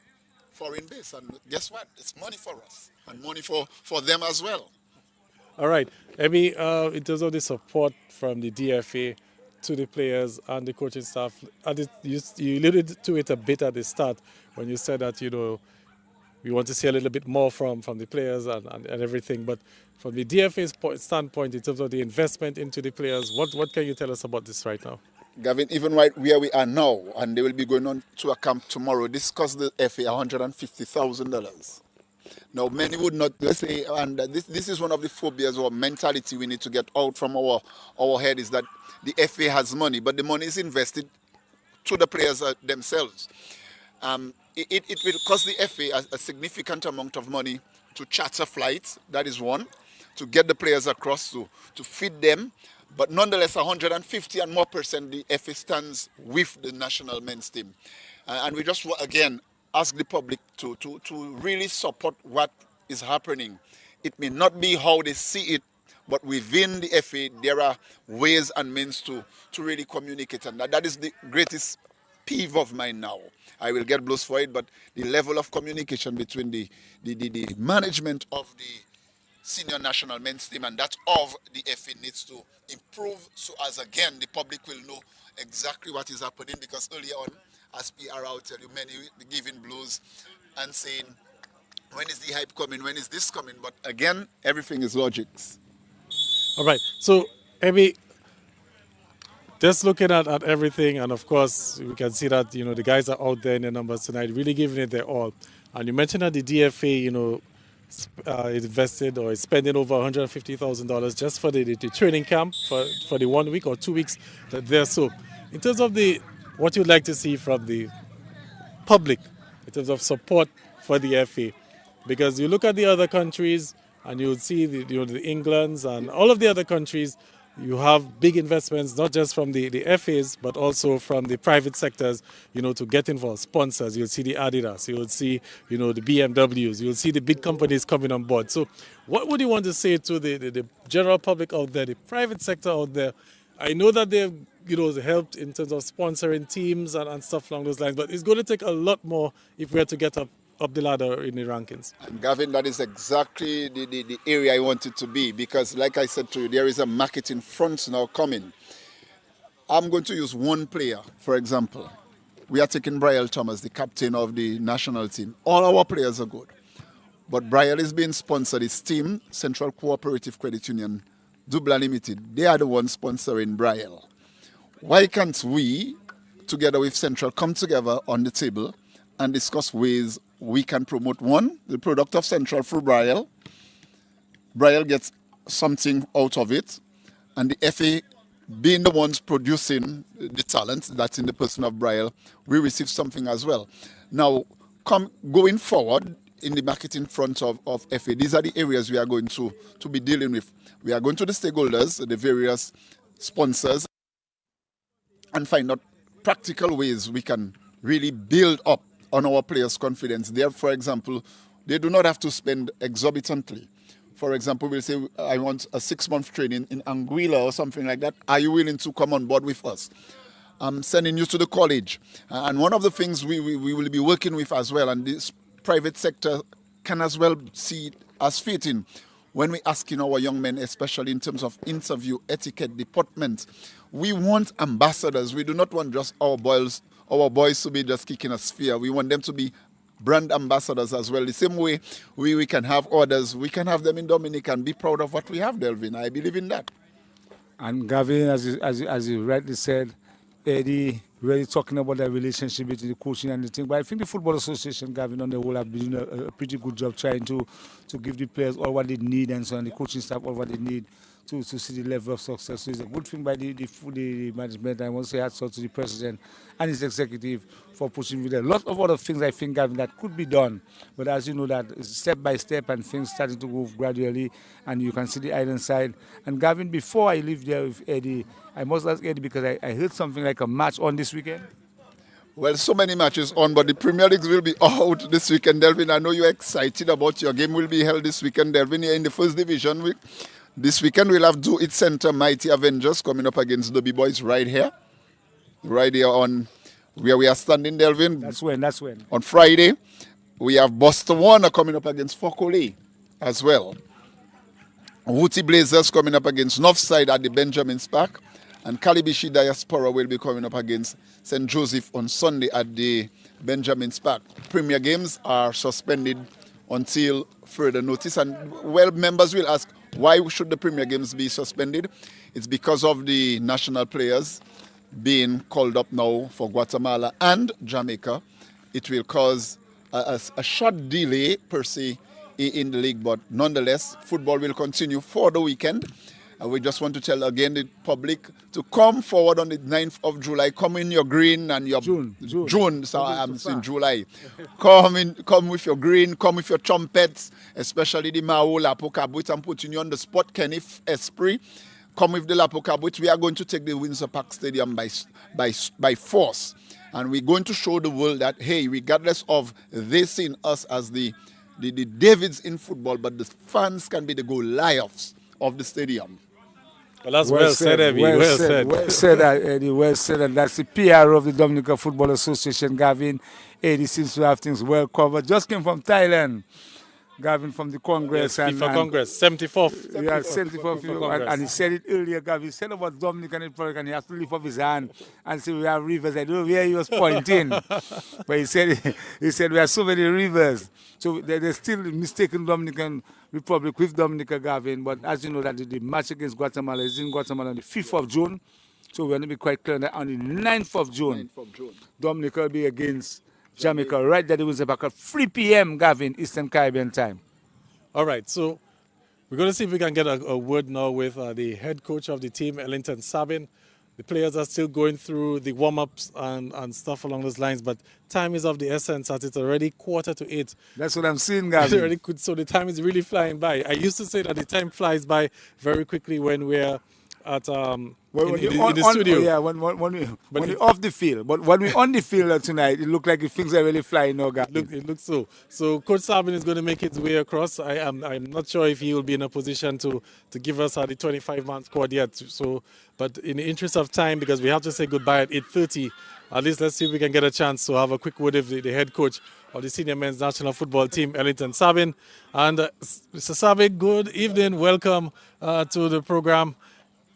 foreign base. And guess what? It's money for us and money for them as well. All right. Maybe in terms of the support from the DFA to the players and the coaching staff, you alluded to it a bit at the start when you said that, we want to see a little bit more from the players and everything. But from the DFA's standpoint, in terms of the investment into the players, what can you tell us about this right now? Gavin, even right where we are now, and they will be going on to a camp tomorrow, this cost the FA $150,000. Now, many would not say, and this is one of the phobias or mentality we need to get out from our head, is that the FA has money, but the money is invested to the players themselves. It will cost the FA a significant amount of money to charter flights, that is one, to get the players across, to feed them, but nonetheless 150 and more percent the FA stands with the national men's team. And we just, again, ask the public to really support what is happening. It may not be how they see it, but within the FA, there are ways and means to really communicate. And that is the greatest peeve of mine now. I will get blows for it, but the level of communication between the management of the senior national men's team and that of the FA needs to improve, so as again the public will know exactly what is happening, because earlier on, as PR, I'll tell you, many giving blows and saying, when is the hype coming, when is this coming? But again, everything is logics. All right. So, Amy, just looking at everything, and of course, we can see that, the guys are out there in the numbers tonight, really giving it their all. And you mentioned that the DFA, invested or is spending over $150,000 just for the training camp for the 1 week or 2 weeks that they're. So, in terms of what you'd like to see from the public in terms of support for the FA, because you look at the other countries and you would see the Englands and all of the other countries, you have big investments, not just from the FAs, but also from the private sectors, to get involved. Sponsors, you'll see the Adidas, you'll see, the BMWs, you'll see the big companies coming on board. So what would you want to say to the general public out there, the private sector out there? I know that they've, helped in terms of sponsoring teams and stuff along those lines, but it's going to take a lot more if we're to get up the ladder in the rankings. And Gavin, that is exactly the area I want it to be, because like I said to you, there is a marketing front now coming. I'm going to use one player, for example. We are taking Brian Thomas, the captain of the national team. All our players are good. But Brian is being sponsored. His team, Central Cooperative Credit Union, Dubla Limited, they are the ones sponsoring Brian. Why can't we, together with Central, come together on the table and discuss ways we can promote, the product of Central through Brian. Brian gets something out of it, and the FA, being the ones producing the talent that's in the person of Brian, we receive something as well. Now, going forward in the marketing front of FA, these are the areas we are going to be dealing with. We are going to the stakeholders, the various sponsors, and find out practical ways we can really build up on our players' confidence. There, for example, they do not have to spend exorbitantly. For example, we'll say, I want a 6-month training in Anguilla or something like that. Are you willing to come on board with us? I'm sending you to the college. And one of the things we will be working with as well, and this private sector can as well see it as fitting, when we asking our young men, especially in terms of interview, etiquette, deportment, we want ambassadors. We do not want just our boys to be just kicking a sphere. We want them to be brand ambassadors as well. The same way we can have others, we can have them in Dominica and be proud of what we have, Delvin. I believe in that. And Gavin, as you rightly said, Eddie really talking about the relationship between the coaching and the thing. But I think the Football Association, Gavin, on the whole, have been doing a pretty good job trying to give the players all what they need, and so on, the coaching staff all what they need to see the level of success. So it's a good thing by the management. I want to say hats off to the president and his executive for pushing with a lot of other things I think, Gavin, that could be done. But as you know, that it's step by step and things starting to move gradually, and you can see the island side. And Gavin, before I leave there with Eddie, I must ask Eddie because I heard something like a match on this weekend. Well, so many matches on, but the Premier League will be out this weekend, Delvin. I know you're excited about your game will be held this weekend, Delvin, here in the First Division. This weekend we'll have Do It Center Mighty Avengers coming up against the B-Boys right here on where we are standing, Delvin. That's when. On Friday, we have Buster Warner coming up against Fokole as well. Wooty Blazers coming up against Northside at the Benjamin's Park. And Kalibishi Diaspora will be coming up against St. Joseph on Sunday at the Benjamin's Park. Premier games are suspended until further notice. And well, members will ask, why should the Premier games be suspended? It's because of the national players being called up now for Guatemala and Jamaica. It will cause a short delay per se in the league, but nonetheless, football will continue for the weekend. We just want to tell again the public to come forward on the 9th of July. Come in your green and your June. So I'm saying July. Come with your green. Come with your trumpets, especially the Mao Lapo Kabut. I'm putting you on the spot, Kenneth Esprit. Come with the Lapo Kabut. We are going to take the Windsor Park Stadium by force, and we're going to show the world that hey, regardless of they seeing us as the Davids in football, but the fans can be the Goliaths of the stadium. Well, that's well said, Evie. Well said. Well said, Eddie. Well said. And that's the PR of the Dominican Football Association, Gavin. Eddie seems to have things well covered. Just came from Thailand, Gavin, from the Congress. Yes, FIFA Congress, 74th. Yeah, 74th FIFA Congress. And he said it earlier, Gavin. He said about Dominican Republic, and he has to lift up his hand and say we have rivers. I don't know where he was pointing. But he said we have so many rivers. So they're still mistaken Dominican Republic with Dominica, Gavin. But as you know, that the match against Guatemala is in Guatemala on the 5th of June. So we're going to be quite clear that on the 9th of June, Dominica will be against Jamaica, right there. It was about 3 p.m., Gavin, Eastern Caribbean time. All right, so we're going to see if we can get a word now with the head coach of the team, Ellington Sabin. The players are still going through the warm-ups and stuff along those lines, but time is of the essence as it's already 7:45. That's what I'm seeing, Gavin. So the time is really flying by. I used to say that the time flies by very quickly when we're at in the studio. Yeah, when we're off the field. But when we're on the field tonight, it looks like things are really flying now, Gavin. It looks so. So Coach Sabin is going to make his way across. I'm not sure if he will be in a position to give us the 25-man squad yet. So, but in the interest of time, because we have to say goodbye at 8:30, at least let's see if we can get a chance to have a quick word with the head coach of the senior men's national football team, Ellington Sabin. And Mr. Sabin, good evening. Welcome to the program.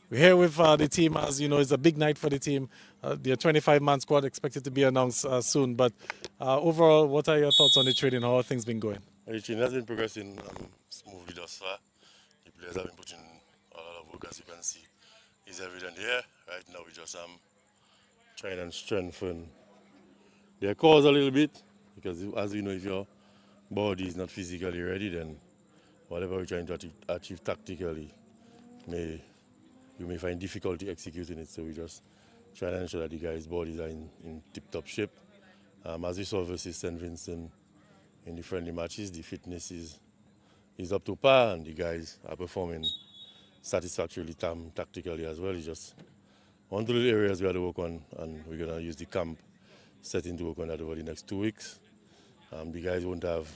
We're here with the team. As you know, it's a big night for the team. The 25-man squad expected to be announced soon. But overall, what are your thoughts on the training? How have things been going? The training has been progressing smoothly thus far. The players have been putting a lot of work, as you can see. It's evident here. Right now, we just trying and strengthen their cause a little bit. Because as you know, if your body is not physically ready, then whatever we're trying to achieve tactically you may find difficulty executing it. So we just try to ensure that the guys' bodies are in tip-top shape. As we saw versus St. Vincent in the friendly matches, the fitness is up to par and the guys are performing satisfactorily tactically as well. It's just one of the little areas we have to work on, and we're going to use the camp setting to work on that over the next 2 weeks. The guys won't have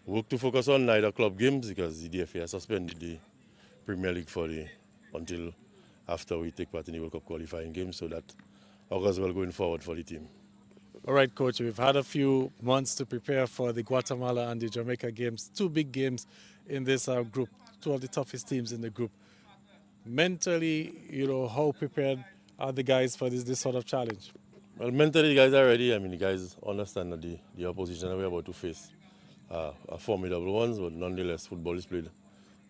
work to focus on, neither club games, because the DFA has suspended the Premier League until after we take part in the World Cup qualifying games, so that augurs well going forward for the team. All right, Coach, we've had a few months to prepare for the Guatemala and the Jamaica games, 2 big games in this group, 2 of the toughest teams in the group. Mentally, how prepared are the guys for this sort of challenge? Well, mentally, the guys are ready. I mean, the guys understand that the opposition that we're about to face are formidable ones, but nonetheless, football is played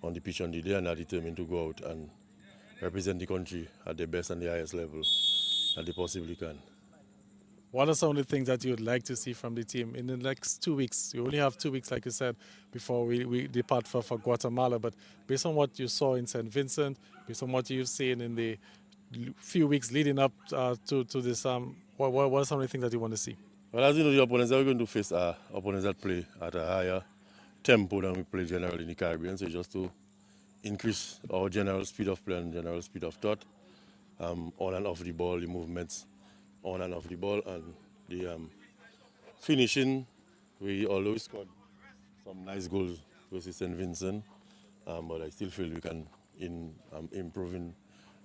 on the pitch on the day, and are determined to go out and represent the country at the best and the highest level that they possibly can. what are some of the things that you would like to see from the team in the next 2 weeks? You only have 2 weeks, like you said, before we depart for Guatemala. But based on what you saw in St. Vincent, based on what you've seen in the few weeks leading up to this, what are some of the things that you want to see? Well, as you know, the opponents that we're going to face are opponents that play at a higher tempo than we play generally in the Caribbean. So just to increase our general speed of play and general speed of thought, on and off the ball, the movements on and off the ball, and the finishing. We always scored some nice goals versus St. Vincent, but I still feel we can improve in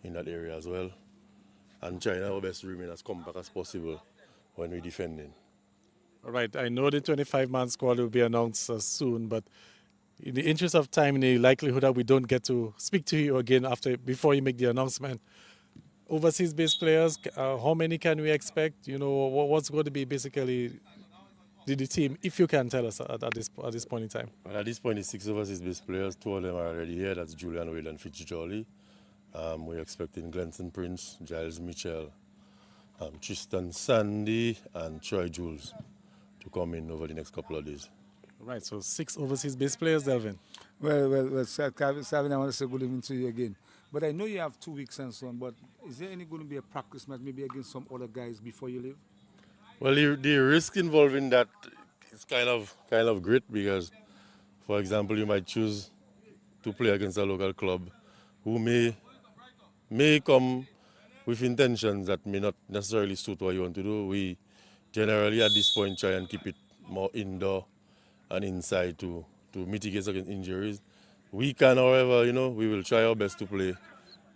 that area as well, and trying our best to remain as compact as possible when we're defending. All right, I know the 25-man squad will be announced soon, but in the interest of time, in the likelihood that we don't get to speak to you again before you make the announcement, overseas-based players, how many can we expect? You know, what's going to be basically the team, if you can tell us at this point in time? Well, at this point, the 6 overseas-based players, 2 of them are already here. That's Julian Wade and Fitzgerald. We're expecting Glenson Prince, Giles Mitchell, Tristan Sandy, and Troy Jules to come in over the next couple of days. All right, so 6 overseas-based players, Delvin. Well, Savin, I want to say good evening to you again. But I know you have 2 weeks and so on, but is there any going to be a practice match, maybe against some other guys before you leave? Well, the risk involved in that is kind of great because, for example, you might choose to play against a local club who may come with intentions that may not necessarily suit what you want to do. We generally at this point try and keep it more indoor and inside to mitigate against injuries. We can, however, we will try our best to play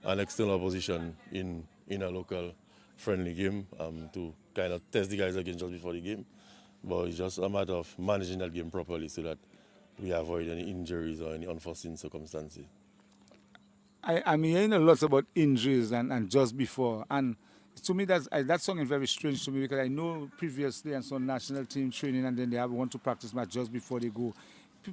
an external opposition in a local friendly game to kind of test the guys again just before the game. But it's just a matter of managing that game properly so that we avoid any injuries or any unforeseen circumstances. I'm hearing a lot about injuries and just before. And to me, that's something very strange to me because I know previously and some national team training and then they want to practice match just before they go.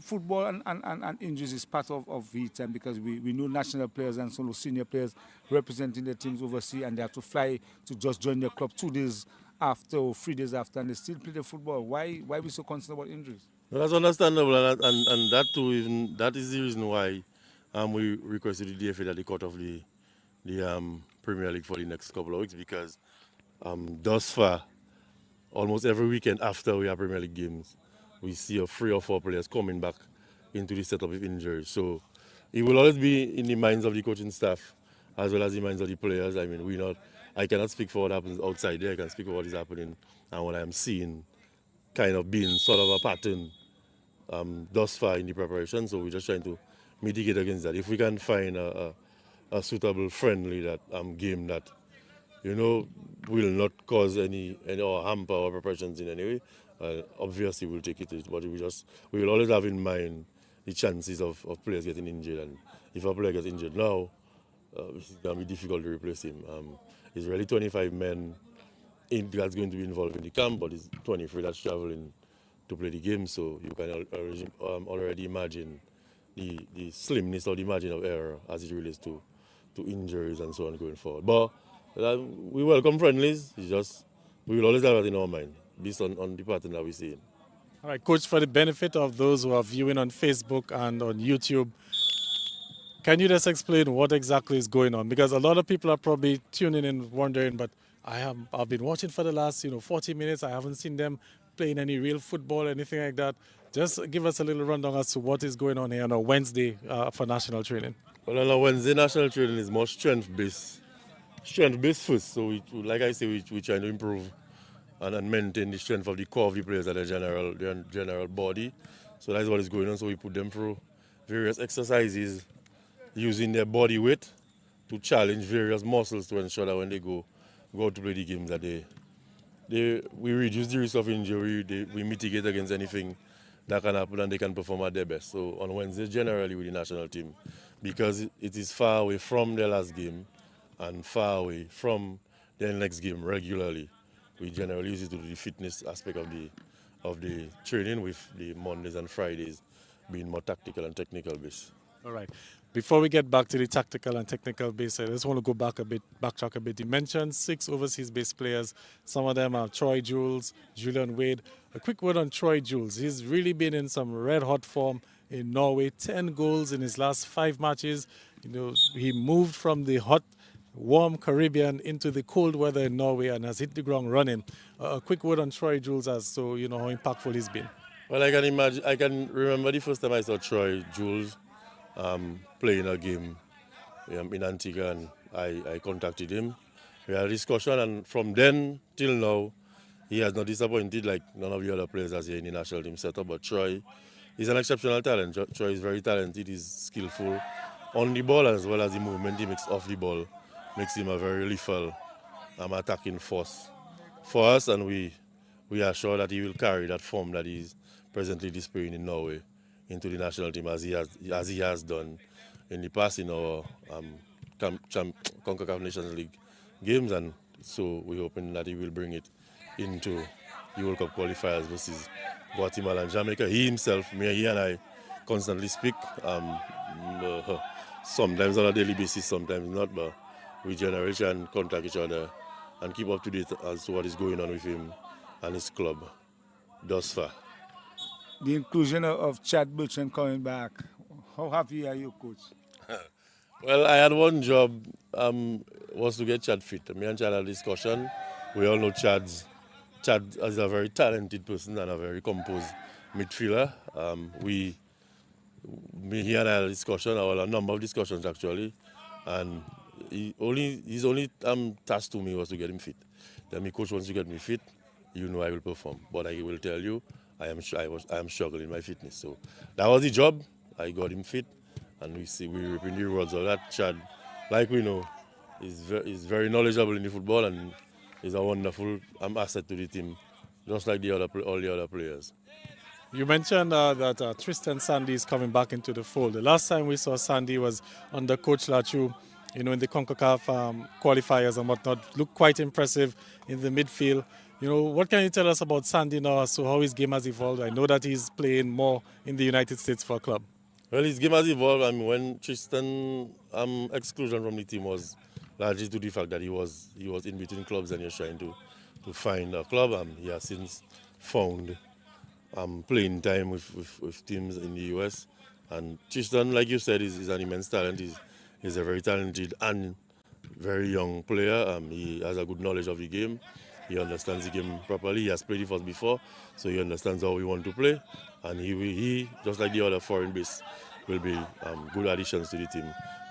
Football and injuries is part of it, and because we know national players and some senior players representing their teams overseas and they have to fly to just join their club 2 days after or 3 days after and they still play the football. Why we so concerned about injuries? Well, that's understandable, and that too that is the reason why we requested the DFA that they cut off the Premier League for the next couple of weeks because thus far, almost every weekend after we have Premier League games, we see 3 or 4 players coming back into the setup with injuries. So it will always be in the minds of the coaching staff as well as the minds of the players. I mean, I cannot speak for what happens outside there. I can speak for what is happening and what I am seeing kind of being sort of a pattern thus far in the preparation. So we're just trying to mitigate against that. If we can find a suitable friendly game that will not cause any or hamper our preparations in any way, obviously we'll take it. But we will always have in mind the chances of players getting injured. And if a player gets injured now, it's going to be difficult to replace him. It's really 25 men that's going to be involved in the camp, but it's 23 that's traveling to play the game. So you can already imagine the slimness or the margin of error as it relates to injuries and so on going forward. But we welcome friendlies. It's just we will always have that in our mind based on the pattern that we see. All right, Coach, for the benefit of those who are viewing on Facebook and on YouTube, can you just explain what exactly is going on? Because a lot of people are probably tuning in wondering, but I've been watching for the last 40 minutes. I haven't seen them playing any real football, anything like that. Just give us a little rundown as to what is going on here on a Wednesday for national training. Well, on a Wednesday, national training is more strength-based first. So, like I say, we're trying to improve and maintain the strength of the core of the players at their general body. So that's what is going on. So we put them through various exercises using their body weight to challenge various muscles to ensure that when they go out to play the games that we reduce the risk of injury, we mitigate against anything that can happen and they can perform at their best. So on Wednesdays, generally with the national team, because it is far away from their last game and far away from their next game regularly, we generally use it to do the fitness aspect of the training, with the Mondays and Fridays being more tactical and technical based. All right. Before we get back to the tactical and technical base, I just want to go backtrack a bit. You mentioned 6 overseas-based players. Some of them are Troy Jules, Julian Wade. A quick word on Troy Jules. He's really been in some red-hot form in Norway. 10 goals in his last 5 matches. He moved from the hot, warm Caribbean into the cold weather in Norway and has hit the ground running. A quick word on Troy Jules as to how impactful he's been. Well, I can remember the first time I saw Troy Jules playing a game in Antigua, and I contacted him. We had a discussion, and from then till now, he has not disappointed like none of the other players as here in the national team setup. But Troy is an exceptional talent. Troy is very talented. He's skillful on the ball as well as the movement he makes off the ball. Makes him a very lethal attacking force for us, and we are sure that he will carry that form that he's presently displaying in Norway into the national team as he has done in the past in our CONCACAF Nations League games, and so we're hoping that he will bring it into the World Cup qualifiers versus Guatemala and Jamaica. He himself, he and I constantly speak, sometimes on a daily basis, sometimes not, but we generally try and contact each other and keep up to date as to what is going on with him and his club thus far. The inclusion of Chad Bertrand coming back, how happy are you, Coach? Well, I had one job, was to get Chad fit. Me and Chad had a discussion. We all know Chad is a very talented person and a very composed midfielder. He and I had a discussion, or a number of discussions actually, and his only task to me was to get him fit. Then my coach wants to get me fit, I will perform. But I will tell you, I am struggling in my fitness. So that was the job. I got him fit, and we're reaping the rewards of that. Chad, like we know, is very knowledgeable in the football and is a wonderful asset to the team, just like all the other players. You mentioned that Tristan Sandy is coming back into the fold. The last time we saw Sandy was under Coach Lachu, in the CONCACAF qualifiers and whatnot. Looked quite impressive in the midfield. What can you tell us about Sandy now as to how his game has evolved? I know that he's playing more in the United States for a club. Well, his game has evolved. When Tristan exclusion from the team was largely to the fact that he was in between clubs and he was trying to find a club. He has since found playing time with teams in the US. And Tristan, like you said, is an immense talent. He's a very talented and very young player. He has a good knowledge of the game. He understands the game properly. He has played it for us before, so he understands how we want to play. And he just like the other foreign base, will be good additions to the team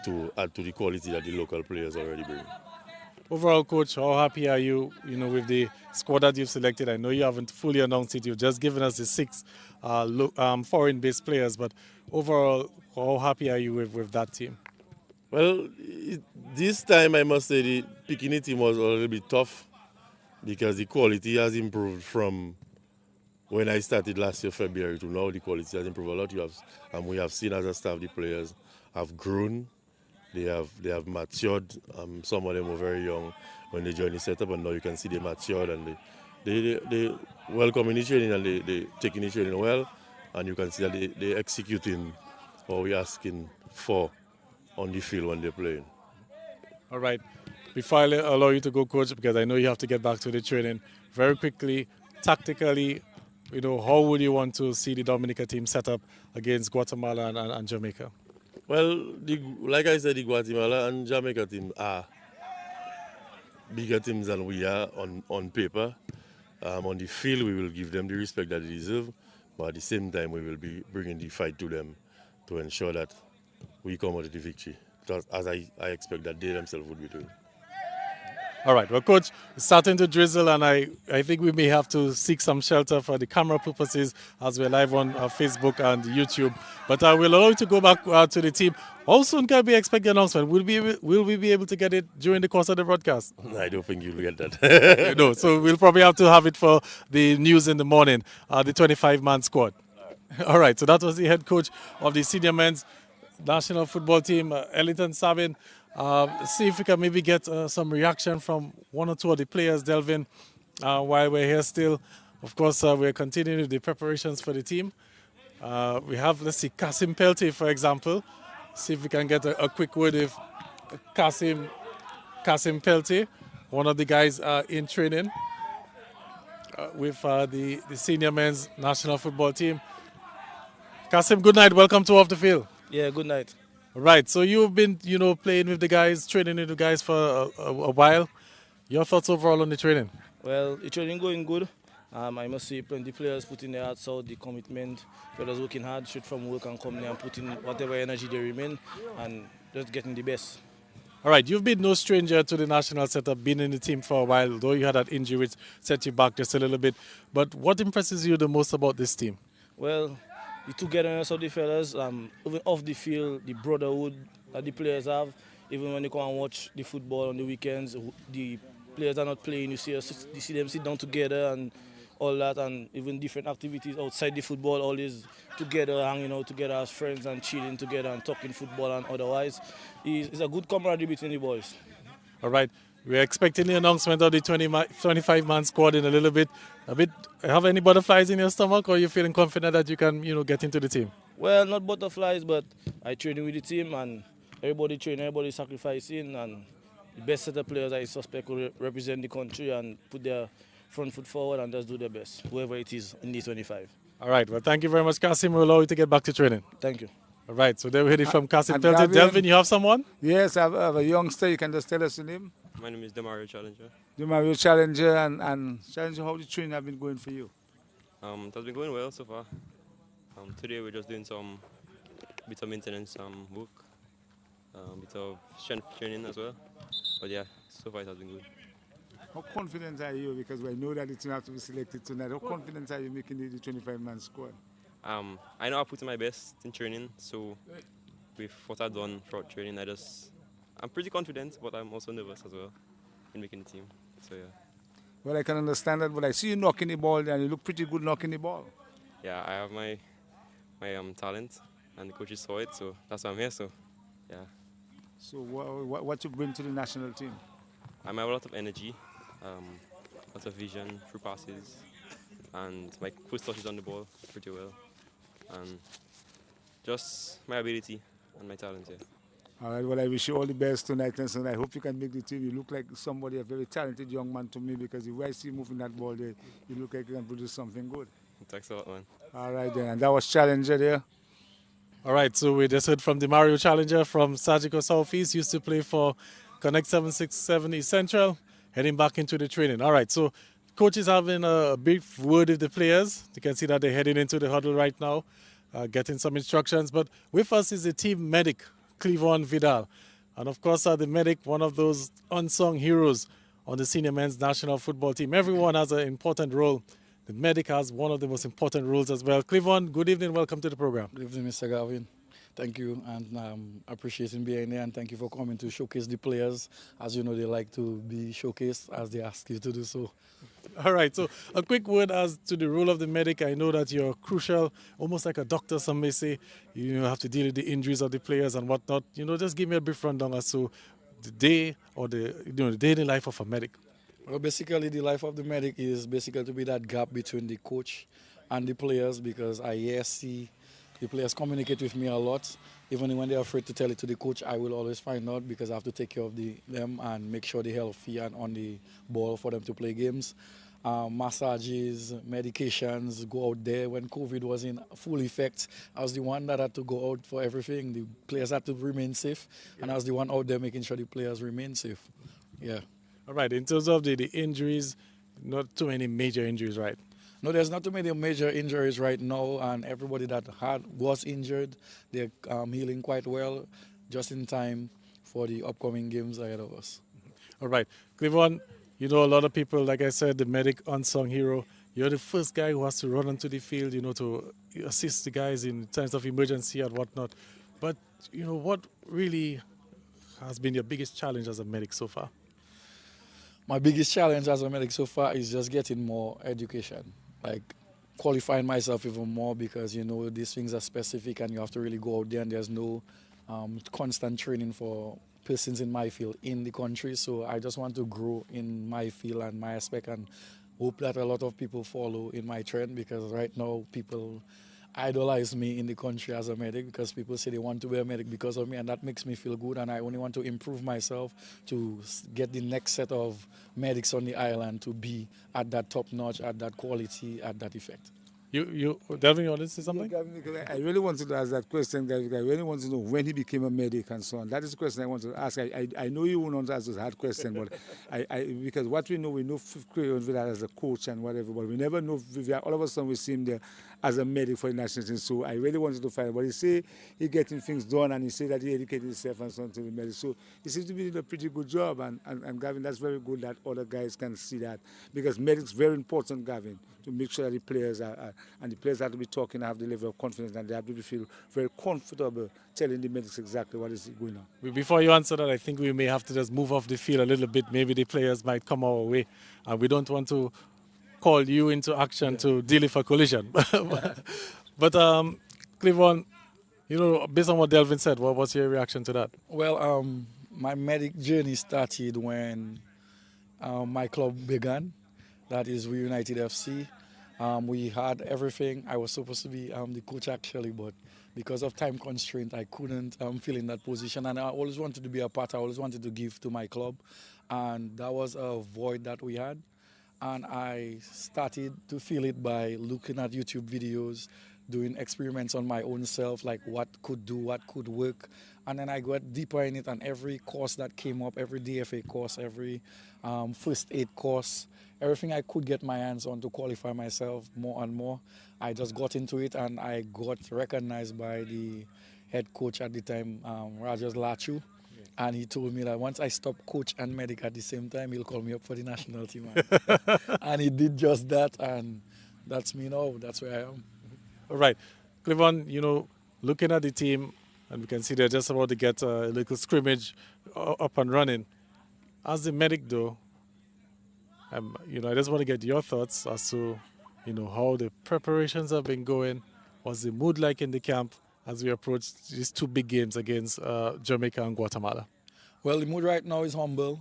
to add to the quality that the local players already bring. Overall, Coach, how happy are you, with the squad that you've selected? I know you haven't fully announced it. You've just given us the 6 foreign-based players, but overall, how happy are you with that team? Well, this time I must say the picking the team was a little bit tough because the quality has improved from when I started last year, February, to now. The quality has improved a lot. We have seen as a staff the players have grown. They have matured. Some of them were very young when they joined the setup, and now you can see they matured and they welcome in the training and they taking the training well, and you can see that they executing what we're asking for on the field when they're playing. All right. Before I allow you to go, Coach, because I know you have to get back to the training, very quickly, tactically, how would you want to see the Dominica team set up against Guatemala and Jamaica? Well, like I said, the Guatemala and Jamaica team are bigger teams than we are on paper. On the field, we will give them the respect that they deserve, but at the same time, we will be bringing the fight to them to ensure that we come out with the victory, just as I expect that they themselves would be doing. All right. Well, Coach, it's starting to drizzle, and I think we may have to seek some shelter for the camera purposes as we're live on Facebook and YouTube. But I will allow you to go back to the team. How soon can we expect the announcement? Will we be able to get it during the course of the broadcast? I don't think you'll get that. No, so we'll probably have to have it for the news in the morning, the 25-man squad. All right. So that was the head coach of the senior men's national football team, Ellington Sabin. See if we can maybe get some reaction from one or two of the players, Delvin, while we're here still. Of course, we're continuing the preparations for the team. We have, let's see, Kasim Peltier, for example. see if we can get a quick word with Kasim Peltier, one of the guys in training with the senior men's national football team. Kasim, good night. Welcome to Off the Field. Yeah, good night. Right. So you've been, playing with the guys, training with the guys for a while. Your thoughts overall on the training? Well, the training going good. I must say plenty players putting their hearts out, the commitment, players working hard, straight from work and coming and putting whatever energy they remain and just getting the best. All right, you've been no stranger to the national setup, been in the team for a while, though you had that injury which set you back just a little bit. But what impresses you the most about this team? Well, the togetherness of the fellas, even off the field, the brotherhood that the players have, even when they come and watch the football on the weekends, the players are not playing, you see them sit down together and all that, and even different activities outside the football, always together, hanging out together as friends and chilling together and talking football and otherwise. It's a good camaraderie between the boys. All right, we're expecting the announcement of the 25-man squad in a little bit. Have any butterflies in your stomach, or are you feeling confident that you can, get into the team? Well, not butterflies, but I training with the team and everybody training, everybody sacrificing, and the best set of players I suspect will represent the country and put their front foot forward and just do their best, whoever it is in the 25. All right, well, thank you very much, Kasim. We'll allow you to get back to training. Thank you. All right, so there we heard it from Kasim and Peltier. Gavin- Delvin, you have someone? Yes, I have a youngster. You can just tell us the name. My name is Demario Challenger. The Mario Challenger and Challenger, how the training have been going for you? It has been going well so far. Today we're just doing some bit of maintenance work, bit of strength training as well. But yeah, so far it has been good. How confident are you? Because we know that the team have to be selected tonight. How confident are you making the 25-man squad? I know I put in my best in training, so with what I've done throughout training, I'm pretty confident, but I'm also nervous as well in making the team. So yeah. Well, I can understand that, but I see you knocking the ball and you look pretty good knocking the ball. Yeah, I have my talent, and the coaches saw it, so that's why I'm here. So yeah. So what you bring to the national team? I have a lot of energy, lots of vision through passes, and my first touches on the ball pretty well, and just my ability and my talent. Yeah. All right, well, I wish you all the best tonight, and I hope you can make the team. You look like somebody, a very talented young man to me, because the way I see you moving that ball there, you look like you can produce something good. Thanks a lot, man. All right, then, and that was Challenger there. All right, so we just heard from the Mario Challenger from Sajiko Southeast, used to play for Connect 767 East Central, heading back into the training. All right, so coach is having a brief word with the players. You can see that they're heading into the huddle right now, getting some instructions. But with us is the team medic, Cleavon Vidal. And of course, the medic, one of those unsung heroes on the senior men's national football team. Everyone has an important role. The medic has one of the most important roles as well. Cleavon, good evening. Welcome to the program. Good evening, Mr. Gavin. Thank you, and appreciating being there, and thank you for coming to showcase the players. As you know, they like to be showcased as they ask you to do so. All right, so a quick word as to the role of the medic. I know that you're crucial, almost like a doctor, some may say. You have to deal with the injuries of the players and whatnot. Just give me a brief rundown as to the day or the daily life of a medic. Well, basically, the life of the medic is basically to be that gap between the coach and the players, because I see the players communicate with me a lot. Even when they're afraid to tell it to the coach, I will always find out, because I have to take care of them and make sure they're healthy and on the ball for them to play games. Massages, medications, go out there. When COVID was in full effect, I was the one that had to go out for everything. The players had to remain safe, and I was the one out there making sure the players remain safe. Yeah. All right, in terms of the injuries, not too many major injuries, right? No, there's not too many major injuries right now, and everybody that was injured, they're healing quite well, just in time for the upcoming games ahead of us. All right, Cleavon, a lot of people, like I said, the medic, unsung hero. You're the first guy who has to run onto the field, to assist the guys in times of emergency and whatnot. But, what really has been your biggest challenge as a medic so far? My biggest challenge as a medic so far is just getting more education, like qualifying myself even more, because these things are specific and you have to really go out there, and there's no constant training for persons in my field in the country. So I just want to grow in my field and my aspect, and hope that a lot of people follow in my trend, because right now people idolize me in the country as a medic because people say they want to be a medic because of me, and that makes me feel good. And I only want to improve myself to get the next set of medics on the island to be at that top notch, at that quality, at that effect. Delvin, you want to say something? Yeah, Gavin, because I really wanted to ask that question, guys. I really want to know when he became a medic and so on. That is the question I want to ask. I know you won't answer a hard question, but because what we know Vidal as a coach and whatever, but we never know Vivian. All of a sudden we see him there as a medic for the national team. So I really wanted to find out. But he say he getting things done, and he say that he educated himself and so on to be medic. So he seems to be doing a pretty good job, and Gavin, that's very good that other guys can see that, because medics very important, Gavin, to make sure that the players are and the players have to be talking, have the level of confidence, and they have to feel very comfortable telling the medics exactly what is going on. Before you answer that, I think we may have to just move off the field a little bit. Maybe the players might come our way, and we don't want to call you into action to deal with a collision. But Cleveland, based on what Delvin said, what was your reaction to that? Well, my medic journey started when my club began. That is Reunited FC. We had everything. I was supposed to be the coach actually, but because of time constraint, I couldn't fill in that position. And I always wanted to be a part. I always wanted to give to my club, and that was a void that we had. And I started to feel it by looking at YouTube videos, doing experiments on my own self, like what could do, what could work. And then I got deeper in it, and every course that came up, every DFA course, every first aid course, everything I could get my hands on to qualify myself more and more, I just got into it, and I got recognized by the head coach at the time, Rajas Lachu. And he told me that once I stop coach and medic at the same time, he'll call me up for the national team. And he did just that, and that's me now. That's where I am. All right. Cleveland, looking at the team, and we can see they're just about to get a little scrimmage up and running. As the medic, though, I just want to get your thoughts as to, how the preparations have been going. What's the mood like in the camp as we approach these two big games against Jamaica and Guatemala? Well, the mood right now is humble.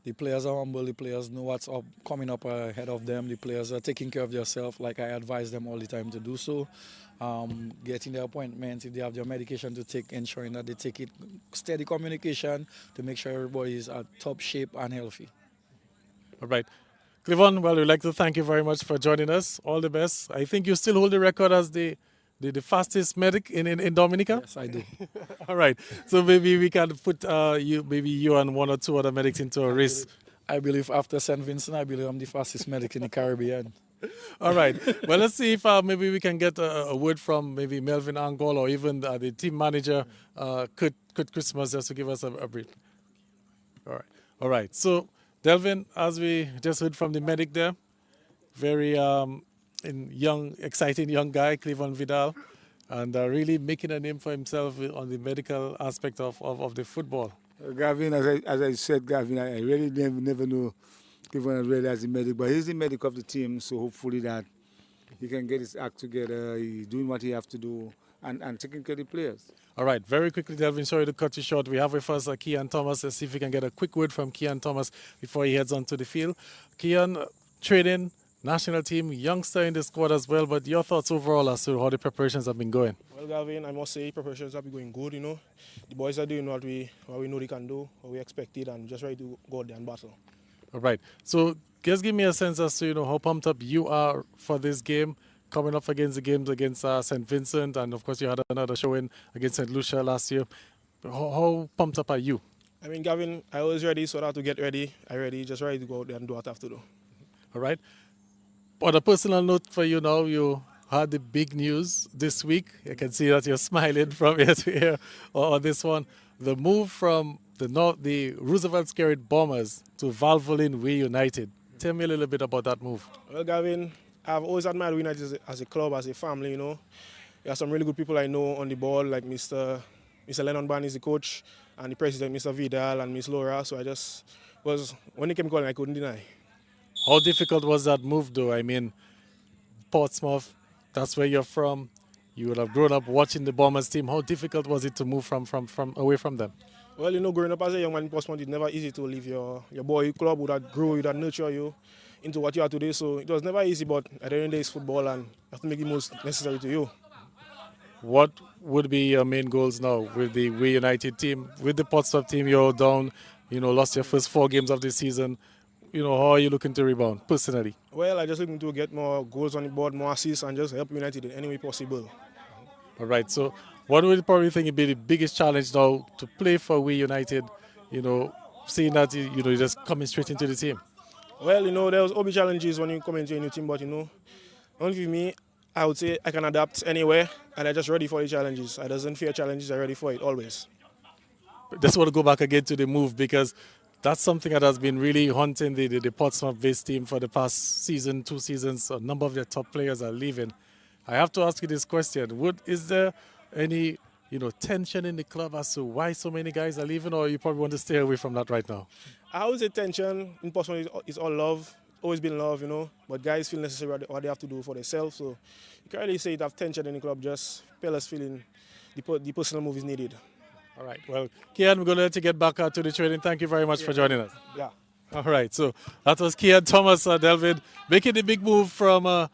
The players are humble. The players know what's coming up ahead of them. The players are taking care of themselves, like I advise them all the time to do so. Getting their appointments, if they have their medication to take, ensuring that they take it. Steady communication to make sure everybody is at top shape and healthy. All right. Cleveland, well, we'd like to thank you very much for joining us. All the best. I think you still hold the record as the fastest medic in Dominica? Yes, I do. All right. So maybe we can put you and one or two other medics into a race. I believe after St. Vincent, I believe I'm the fastest medic in the Caribbean. All right. Well, let's see if maybe we can get a word from maybe Melvin Angol or even the team manager, Kurt Christmas, just to give us a brief. All right. All right. So, Delvin, as we just heard from the medic there, very exciting young guy, Cleveland Vidal, and really making a name for himself on the medical aspect of the football. Gavin, as I said, Gavin, I really never know Cleveland really as a medic, but he's the medic of the team, so hopefully that he can get his act together, he's doing what he has to do, and taking care of the players. All right, very quickly, Delvin, sorry to cut you short. We have with us Kian Thomas. Let's see if we can get a quick word from Kian Thomas before he heads on to the field. Kian, training, national team, youngster in the squad as well, but your thoughts overall as to how the preparations have been going? Well, Gavin, I must say preparations have been going good, The boys are doing what we know they can do, what we expected, and just ready to go out there and battle. All right. So just give me a sense as to, how pumped up you are for this game, coming up against the games against St. Vincent, and of course you had another showing against St. Lucia last year. How pumped up are you? I mean, Gavin, I was ready, so I had to get ready. Just ready to go out there and do what I have to do. All right. On a personal note for you now, you had the big news this week. I can see that you're smiling from ear to ear on this one. The move from the Roosevelt Scarlet Bombers to Valvoline We United. Tell me a little bit about that move. Well, Gavin, I've always admired United as a club, as a family, There are some really good people I know on the ball, like Mr. Lennon Ban is the coach, and the president, Mr. Vidal, and Miss Laura. So when they came calling, I couldn't deny. How difficult was that move, though? I mean, Portsmouth, that's where you're from. You would have grown up watching the Bombers team. How difficult was it to move from away from them? Well, growing up as a young man in Portsmouth, it's never easy to leave your boy club, would that grow you, that nurture you into what you are today. So it was never easy, but at the end of the day, it's football, and you have to make the most necessary to you. what would be your main goals now with the We United team? With the Portsmouth team, you're down, lost your first 4 games of the season. How are you looking to rebound personally? Well, I just looking to get more goals on the board, more assists, and just help United in any way possible. All right. So, what would you probably think would be the biggest challenge now to play for We United? Seeing that you're just coming straight into the team. Well, there's always challenges when you come into a new team, but only for me, I would say I can adapt anywhere, and I'm just ready for the challenges. I doesn't fear challenges. I'm ready for it always. Just want to go back again to the move because that's something that has been really haunting the Portsmouth-based team for the past season, 2 seasons. A number of their top players are leaving. I have to ask you this question: is there any tension in the club as to why so many guys are leaving, or you probably want to stay away from that right now? I would say tension in Portsmouth is all love. Always been love, But guys feel necessary what they have to do for themselves. So you can't really say you have tension in the club. Just players feeling the personal move is needed. All right. Well, Kian, we're going to let you get back to the training. Thank you very much for joining us. Yeah. All right. So that was Kian Thomas, Delvin, making the big move from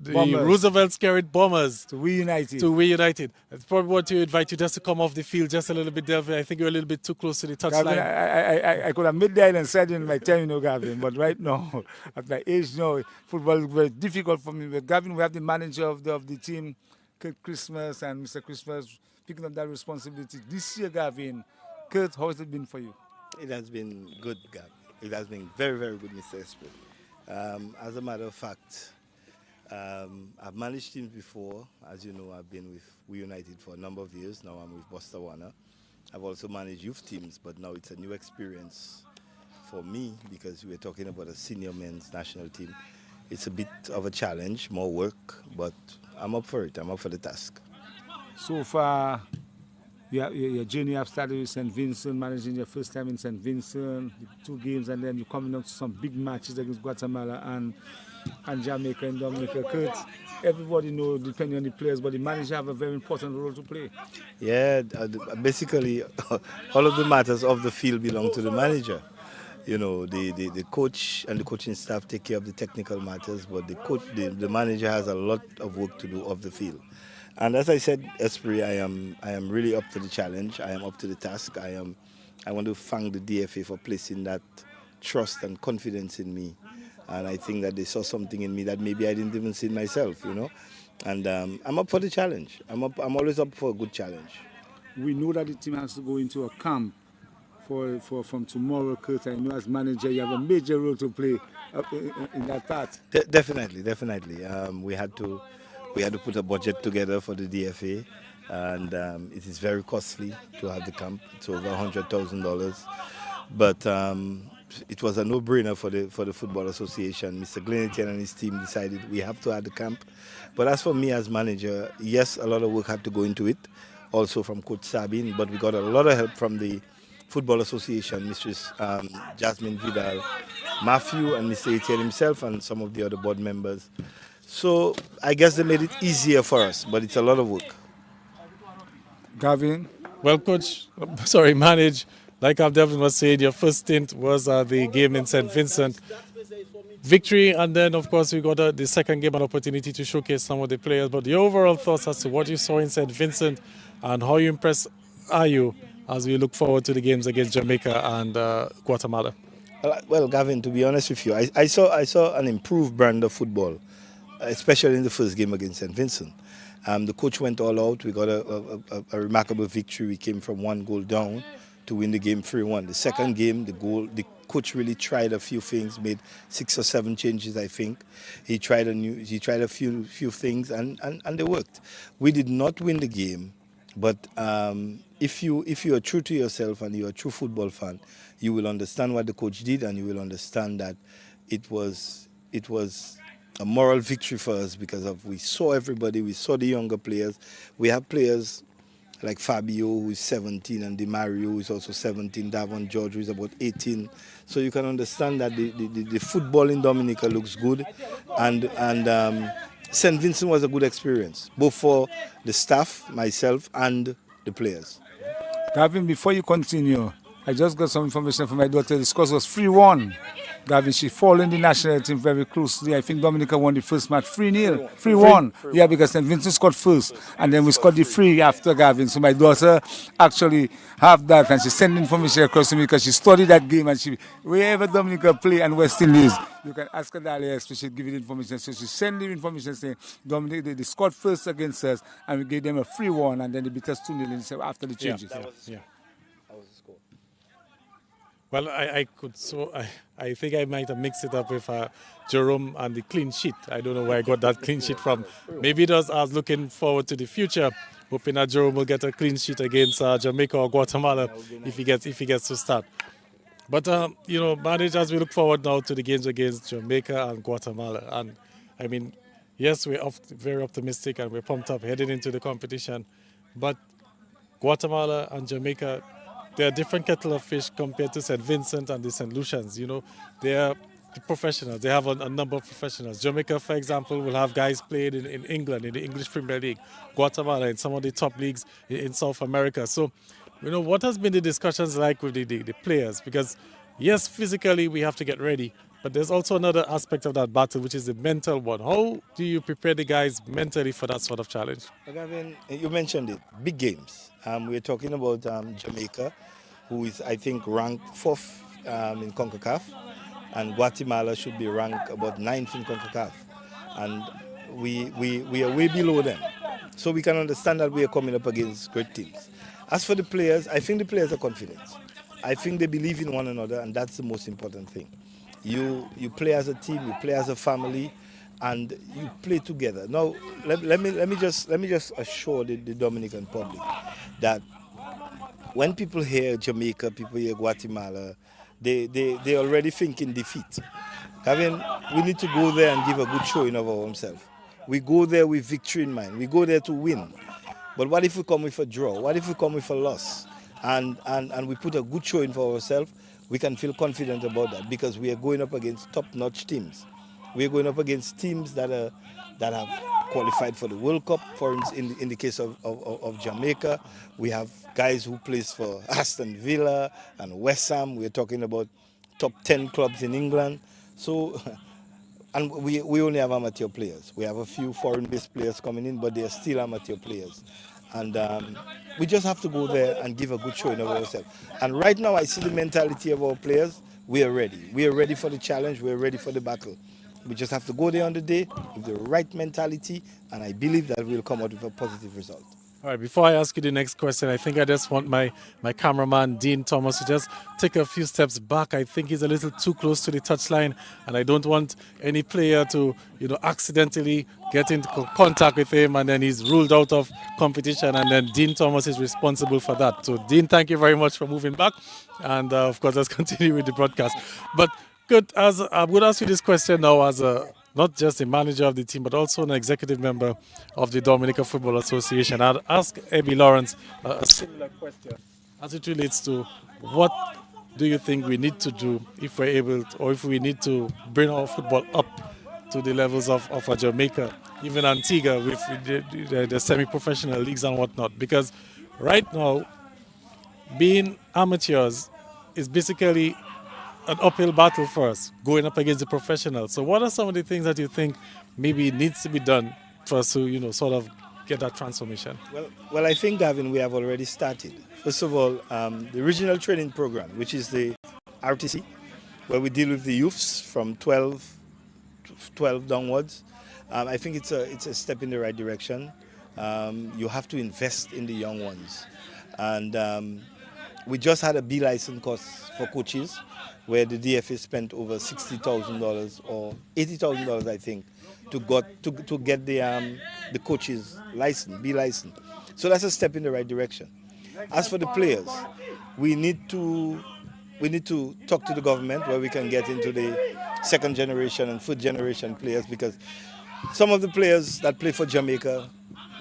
the Bombers. Roosevelt Scarlet Bombers To We United. to We United. I probably want to invite you just to come off the field just a little bit, Delvin. I think you're a little bit too close to the Gavin, touchline. I could have made the island said in my time, Gavin, but right now, at my age now, football is very difficult for me. But Gavin, we have the manager of the team, Kurt Christmas, and Mr. Christmas picking up that responsibility. This year, Gavin, Kurt, how has it been for you? It has been good, Gab. It has been very, very good, Mr. Esprit. As a matter of fact, I've managed teams before. As you know, I've been with We United for a number of years. Now I'm with Buster Warner. I've also managed youth teams, but now it's a new experience for me because we're talking about a senior men's national team. It's a bit of a challenge, more work, but I'm up for it. I'm up for the task. So far, your journey have started with St. Vincent, managing your first time in St. Vincent, 2 games, and then you're coming up to some big matches against Guatemala and Jamaica and Dominica. Kurt, everybody knows, depending on the players, but the manager have a very important role to play. Yeah, basically, all of the matters of the field belong to the manager. The coach and the coaching staff take care of the technical matters, but the manager has a lot of work to do off the field. And as I said, Esprit, I am really up to the challenge. I am up to the task. I want to thank the DFA for placing that trust and confidence in me. And I think that they saw something in me that maybe I didn't even see in myself, And I'm up for the challenge. I'm always up for a good challenge. We know that the team has to go into a camp from tomorrow, Kurt. I know as manager you have a major role to play in that part. Definitely. We had to put a budget together for the DFA, and it is very costly to have the camp. It's over $100,000, but it was a no-brainer for the Football Association. Mr. Glenatian and his team decided we have to add the camp. But as for me as manager, yes, a lot of work had to go into it, also from Coach Sabin, but we got a lot of help from the Football Association, Mistress Jasmine Vidal, Matthew, and Mr. Etienne himself, and some of the other board members. So I guess they made it easier for us, but it's a lot of work. Gavin? Well, Coach, manage. Like Devin was saying, your first stint was the game in St. Vincent. Victory, and then, of course, we got the second game, an opportunity to showcase some of the players. But the overall thoughts as to what you saw in St. Vincent and how impressed are you as we look forward to the games against Jamaica and Guatemala? Well, Gavin, to be honest with you, I saw an improved brand of football, especially in the first game against St. Vincent. The coach went all out. We got a remarkable victory. We came from 1 goal down to win the game 3-1. The second game, the coach really tried a few things, made 6 or 7 changes, I think. He tried a few things, and they worked. We did not win the game, but if you are true to yourself and you're a true football fan, you will understand what the coach did, and you will understand that it was a moral victory for us because we saw everybody, we saw the younger players. We have players like Fabio, who is 17, and Di Mario, who is also 17, Davon George, who is about 18. So you can understand that the football in Dominica looks good, and St. Vincent was a good experience, both for the staff, myself, and the players. Gavin, before you continue, I just got some information from my daughter. The score was 3-1. Gavin, she following the national team very closely. I think Dominica won the first match 3-0. 3-1. Yeah, because St. Vincent scored first. And then we scored the 3 after Gavin. So my daughter actually have that and she sent information across to me because she studied that game and she wherever Dominica play and West Indies, you can ask her that especially give you the information. So she sent the information saying Dominica they scored first against us and we gave them a 3-1 and then they beat us 2-0 after the changes. Yeah. Well, I think I might have mixed it up with Jerome and the clean sheet. I don't know where I got that clean sheet from. Maybe it was I was looking forward to the future, hoping that Jerome will get a clean sheet against Jamaica or Guatemala if he gets to start. But managers, we look forward now to the games against Jamaica and Guatemala. And I mean, yes, we're very optimistic and we're pumped up heading into the competition. But Guatemala and Jamaica, they are different kettle of fish compared to St. Vincent and the St. Lucians. They are the professionals. They have a number of professionals. Jamaica, for example, will have guys played in England, in the English Premier League. Guatemala, in some of the top leagues in South America. So, what has been the discussions like with the players? Because, yes, physically we have to get ready, but there's also another aspect of that battle, which is the mental one. How do you prepare the guys mentally for that sort of challenge? Gavin, you mentioned it, big games. We're talking about Jamaica, who is, I think, ranked 4th in CONCACAF, and Guatemala should be ranked about 9th in CONCACAF. And we are way below them. So we can understand that we are coming up against great teams. As for the players, I think the players are confident. I think they believe in one another, and that's the most important thing. You play as a team, you play as a family, and you play together. Now, let me just assure the Dominican public that when people hear Jamaica, people hear Guatemala, they already think in defeat. I mean, we need to go there and give a good showing of our own self. We go there with victory in mind. We go there to win. But what if we come with a draw? What if we come with a loss? And we put a good showing for ourselves? We can feel confident about that because we are going up against top-notch teams. We are going up against teams that have qualified for the World Cup. For instance, in the case of Jamaica, we have guys who plays for Aston Villa and West Ham. We are talking about top 10 clubs in England. So, and we only have amateur players. We have a few foreign-based players coming in, but they are still amateur players. And we just have to go there and give a good showing of ourselves. And right now, I see the mentality of our players. We are ready. We are ready for the challenge. We are ready for the battle. We just have to go there on the day with the right mentality, and I believe that we'll come out with a positive result. All right, before I ask you the next question, I think I just want my cameraman, Dean Thomas, to just take a few steps back. I think he's a little too close to the touchline, and I don't want any player to, accidentally get into contact with him, and then he's ruled out of competition, and then Dean Thomas is responsible for that. So, Dean, thank you very much for moving back, and of course, let's continue with the broadcast. But good, as I'm going to ask you this question now as not just a manager of the team, but also an executive member of the Dominica Football Association. I'd ask Abby Lawrence a similar question as it relates to what do you think we need to do if we're able to, or if we need to bring our football up to the levels of Jamaica, even Antigua with the semi-professional leagues and whatnot. Because right now, being amateurs is basically an uphill battle for us, going up against the professionals. So what are some of the things that you think maybe needs to be done for us to, sort of get that transformation? Well, I think, Gavin, we have already started. First of all, the regional training program, which is the RTC, where we deal with the youths from 12 downwards. I think it's a step in the right direction. You have to invest in the young ones. And we just had a B license course for coaches, where the DFA spent over $60,000 or $80,000, I think, to get the coaches license, B license. So that's a step in the right direction. As for the players, we need to talk to the government where we can get into the second generation and third generation players, because some of the players that play for Jamaica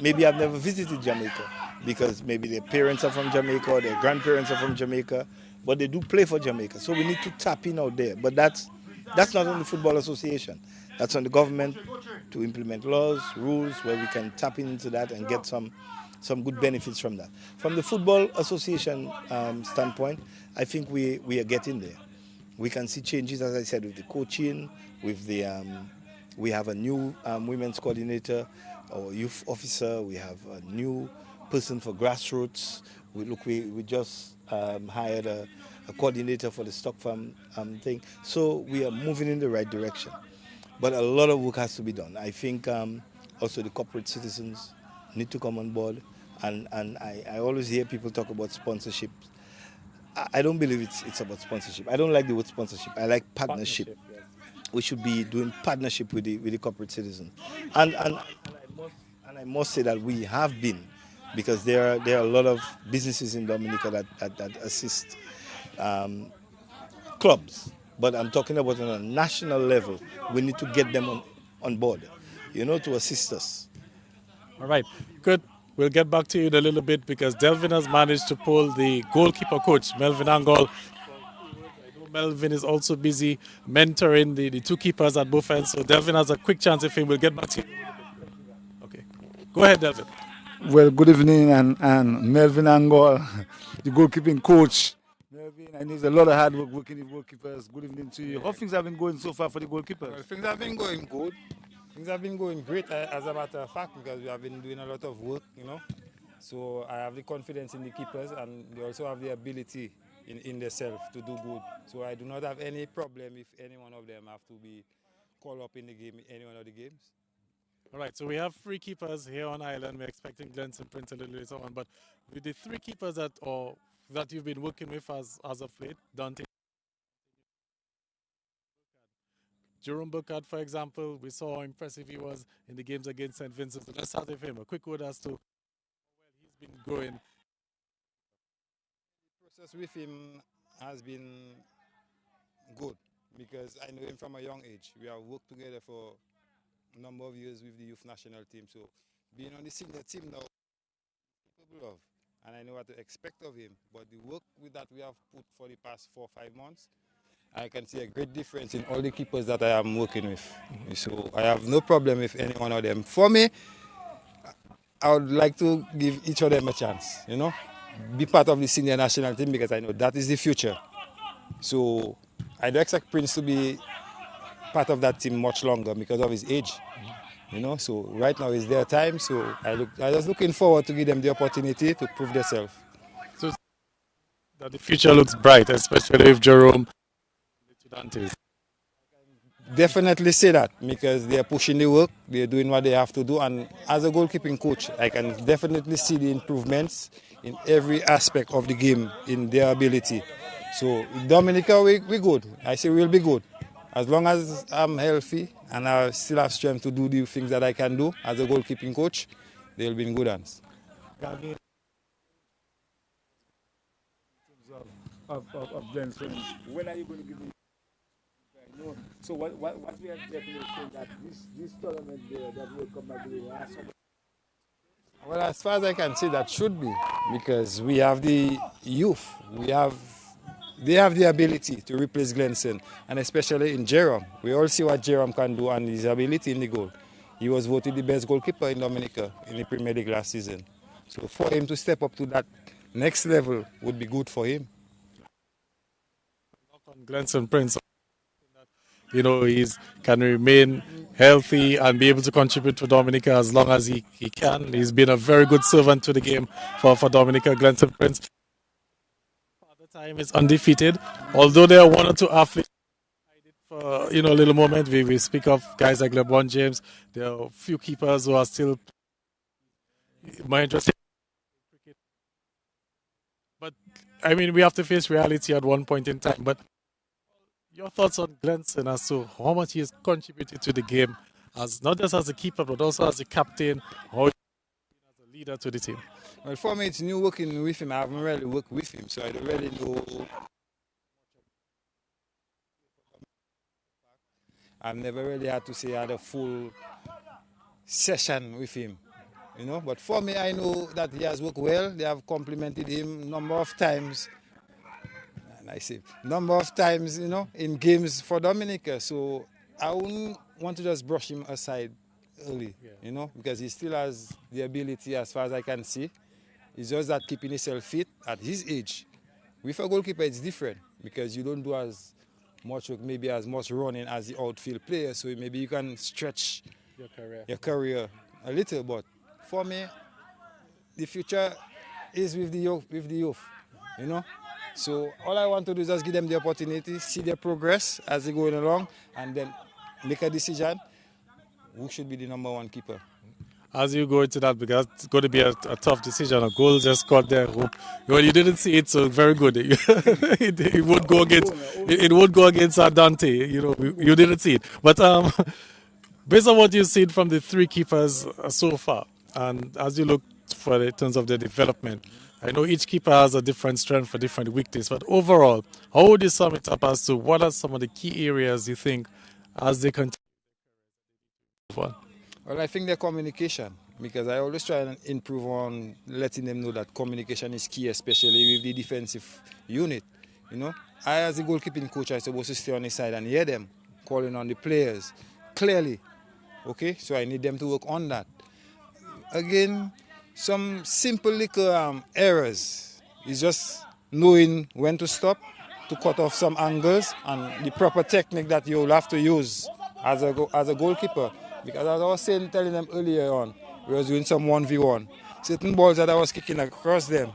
maybe have never visited Jamaica, because maybe their parents are from Jamaica or their grandparents are from Jamaica, but they do play for Jamaica. So we need to tap in out there. But that's not on the Football Association. That's on the government to implement laws, rules, where we can tap into that and get some good benefits from that. From the Football Association standpoint, I think we are getting there. We can see changes, as I said, with the coaching, with the we have a new women's coordinator or youth officer. We have a new person for grassroots. We just hired a coordinator for the stock farm thing. So we are moving in the right direction. But a lot of work has to be done. I think also the corporate citizens need to come on board. And I always hear people talk about sponsorship. I don't believe it's about sponsorship. I don't like the word sponsorship. I like partnership. Yes. We should be doing partnership with the corporate citizens. And I must say that we have been, because there are a lot of businesses in Dominica that assist clubs. But I'm talking about on a national level. We need to get them on board, to assist us. All right, good. We'll get back to you in a little bit because Delvin has managed to pull the goalkeeper coach, Melvin Angol. I know Melvin is also busy mentoring the two keepers at both ends. So Delvin has a quick chance if he will get back to you. Okay. Go ahead, Delvin. Well, good evening, and Melvin Angol, the goalkeeping coach. Melvin, I know there's a lot of hard work working with goalkeepers. Good evening to you. How things have been going so far for the goalkeepers? Well, things have been going good. Things have been going great, as a matter of fact, because we have been doing a lot of work, So I have the confidence in the keepers, and they also have the ability in themselves to do good. So I do not have any problem if any one of them have to be called up in the game, any one of the games. All right, so we have three keepers here on island. We're expecting Glenson Prince a little later on, but with the three keepers that you've been working with as of late, Dante, Jerome Burkhardt, for example, we saw how impressive he was in the games against St. Vincent. So let's start with him. A quick word as to how well he's been growing. The process with him has been good because I know him from a young age. We have worked together for a number of years with the youth national team. So being on the senior team now, capable of, and I know what to expect of him. But the work that we have put for the past 4 or 5 months, I can see a great difference in all the keepers that I am working with. So I have no problem with any one of them. For me, I would like to give each of them a chance, be part of the senior national team because I know that is the future. So I don't expect Prince to be part of that team much longer because of his age. So right now is their time. So I was looking forward to give them the opportunity to prove themselves. So that the future looks bright, especially if Jerome. Definitely say that because they are pushing the work, they are doing what they have to do, and as a goalkeeping coach, I can definitely see the improvements in every aspect of the game in their ability. So Dominica, we good. I say we'll be good. As long as I'm healthy and I still have strength to do the things that I can do as a goalkeeping coach, they'll be in good hands. Of Glenson, when are you going to give me? So what we are definitely saying that this tournament there that will come back to Well, as far as I can see, that should be because we have the youth. They have the ability to replace Glenson, and especially in Jerome. We all see what Jerome can do and his ability in the goal. He was voted the best goalkeeper in Dominica in the Premier League last season. So for him to step up to that next level would be good for him. Glenson Prince, he can remain healthy and be able to contribute to Dominica as long as he can. He's been a very good servant to the game for Dominica, Glenson Prince. Father Time is undefeated, although there are one or two athletes for a little moment. We speak of guys like LeBron James. There are a few keepers who are still more interested in cricket. But I mean, we have to face reality at one point in time. But your thoughts on Glenson as to how much he has contributed to the game, as not just as a keeper but also as a captain, how he as a leader to the team? Well, for me, it's new working with him. I haven't really worked with him, so I don't really know. I've never really had to say I had a full session with him, But for me, I know that he has worked well. They have complimented him a number of times. I say number of times, in games for Dominica. So I wouldn't want to just brush him aside early, because he still has the ability as far as I can see. It's just that keeping himself fit at his age. With a goalkeeper, it's different because you don't do as much work, maybe as much running as the outfield player. So maybe you can stretch your career a little. But for me, the future is with the youth, you know. So all I want to do is just give them the opportunity, see their progress as they going along, and then make a decision who should be the number one keeper. As you go into that, because it's going to be a tough decision. A goal just scored there. Well, you didn't see it, so very good. It would go against. It would go against Dante. You know, you didn't see it, but based on what you've seen from the three keepers so far, and as you look for in terms of their development, I know each keeper has a different strength, a different weakness, but overall, how would you sum it up as to what are some of the key areas you think as they continue? Well, I think their communication, because I always try and improve on letting them know that communication is key, especially with the defensive unit. You know, I as a goalkeeping coach, I'm supposed to stay on the side and hear them calling on the players clearly. Okay, so I need them to work on that. Again, some simple little errors is just knowing when to stop, to cut off some angles, and the proper technique that you'll have to use as a goalkeeper. Because as I was telling them earlier on, we was doing some 1v1. Certain balls that I was kicking across them,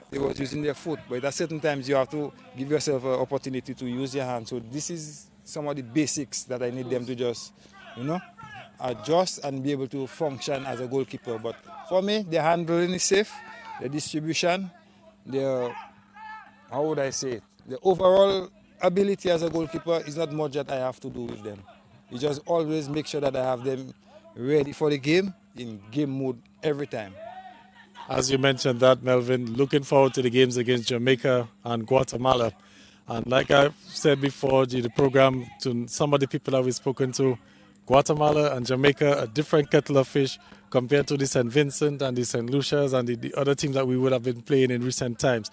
they was using their foot. But at certain times you have to give yourself an opportunity to use your hand. So this is some of the basics that I need them to just, you know, adjust and be able to function as a goalkeeper. But for me, the handling is safe, the distribution, how would I say it? The overall ability as a goalkeeper is not much that I have to do with them. You just always make sure that I have them ready for the game, in game mode every time. As you mentioned that, Melvin, looking forward to the games against Jamaica and Guatemala. And like I've said before, the program, to some of the people that we've spoken to, Guatemala and Jamaica, a different kettle of fish compared to the St. Vincent and the St. Lucia's and the other teams that we would have been playing in recent times.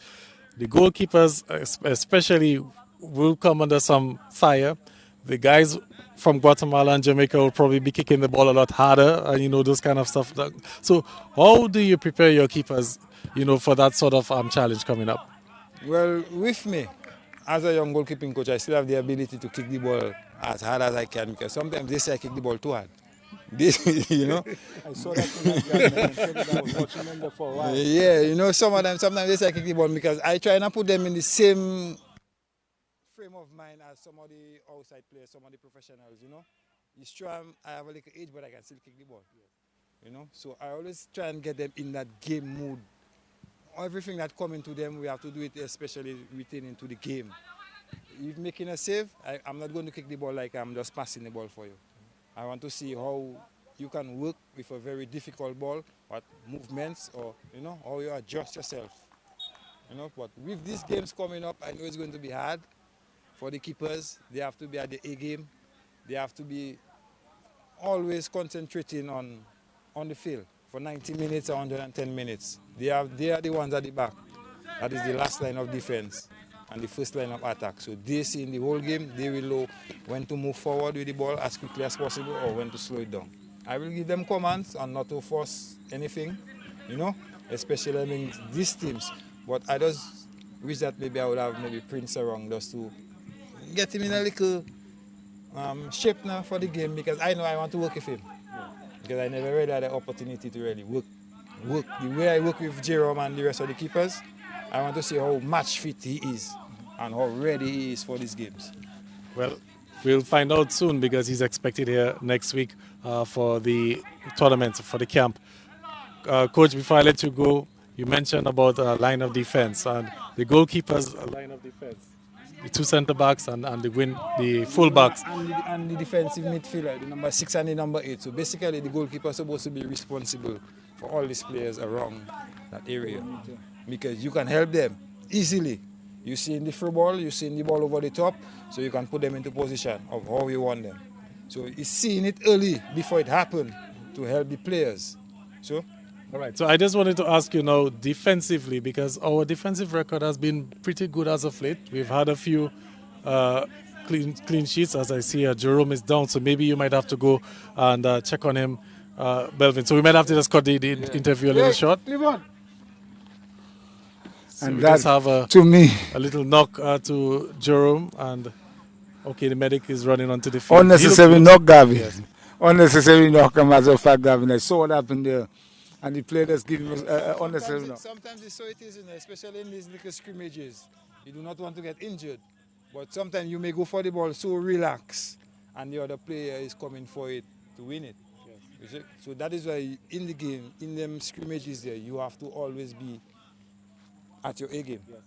The goalkeepers especially will come under some fire. The guys from Guatemala and Jamaica will probably be kicking the ball a lot harder and, you know, those kind of stuff. So how do you prepare your keepers, you know, for that sort of challenge coming up? Well, with me, as a young goalkeeping coach, I still have the ability to kick the ball as hard as I can, because sometimes they say I kick the ball too hard. You know? I saw that tonight, I was watching them there for a while. Yeah, you know, sometimes they say I kick the ball because I try and put them in the same frame of mind as some of the outside players, some of the professionals, you know. It's true, I have a little age, but I can still kick the ball. You know, so I always try and get them in that game mood. Everything that coming to them, we have to do it, especially retaining to the game. If making a save, I'm not going to kick the ball like I'm just passing the ball for you. I want to see how you can work with a very difficult ball, what movements, or, you know, how you adjust yourself. You know, but with these games coming up, I know it's going to be hard for the keepers. They have to be at the A game. They have to be always concentrating on the field for 90 minutes or 110 minutes. They are the ones at the back. That is the last line of defense and the first line of attack. So they see in the whole game, they will know when to move forward with the ball as quickly as possible or when to slow it down. I will give them commands and not to force anything, you know, especially against these teams. But I just wish that maybe I would have maybe Prince around just to get him in a little shape now for the game, because I know I want to work with him. Because I never really had the opportunity to really work. The way I work with Jerome and the rest of the keepers, I want to see how match fit he is and how ready he is for these games. Well, we'll find out soon, because he's expected here next week for the tournament, for the camp. Coach, before I let you go, you mentioned about line of defense and the goalkeepers' line of defense. The two centre backs and the full backs. And the defensive midfielder, the number 6 and the number 8. So basically the goalkeeper is supposed to be responsible for all these players around that area, because you can help them easily. You see in the free ball, you see in the ball over the top, so you can put them into position of how you want them. So it's seeing it early before it happens to help the players. So. All right, so I just wanted to ask you now, defensively, because our defensive record has been pretty good as of late. We've had a few clean sheets, as I see Jerome is down, so maybe you might have to go and check on him, Melvin. So we might have to just cut the interview a little short. So and we that, just have to me, a little knock to Jerome, and Okay, the medic is running onto the field. Unnecessary knock, Gavin. Yes. Unnecessary knock, as a fact, Gavin. I saw what happened there. And the players give him unnecessary knock. Sometimes it's so it is, especially in these little scrimmages. You do not want to get injured. But sometimes you may go for the ball so relaxed, and the other player is coming for it to win it. Yes. So that is why in the game, in them scrimmages there, you have to always be at your A game. Yes.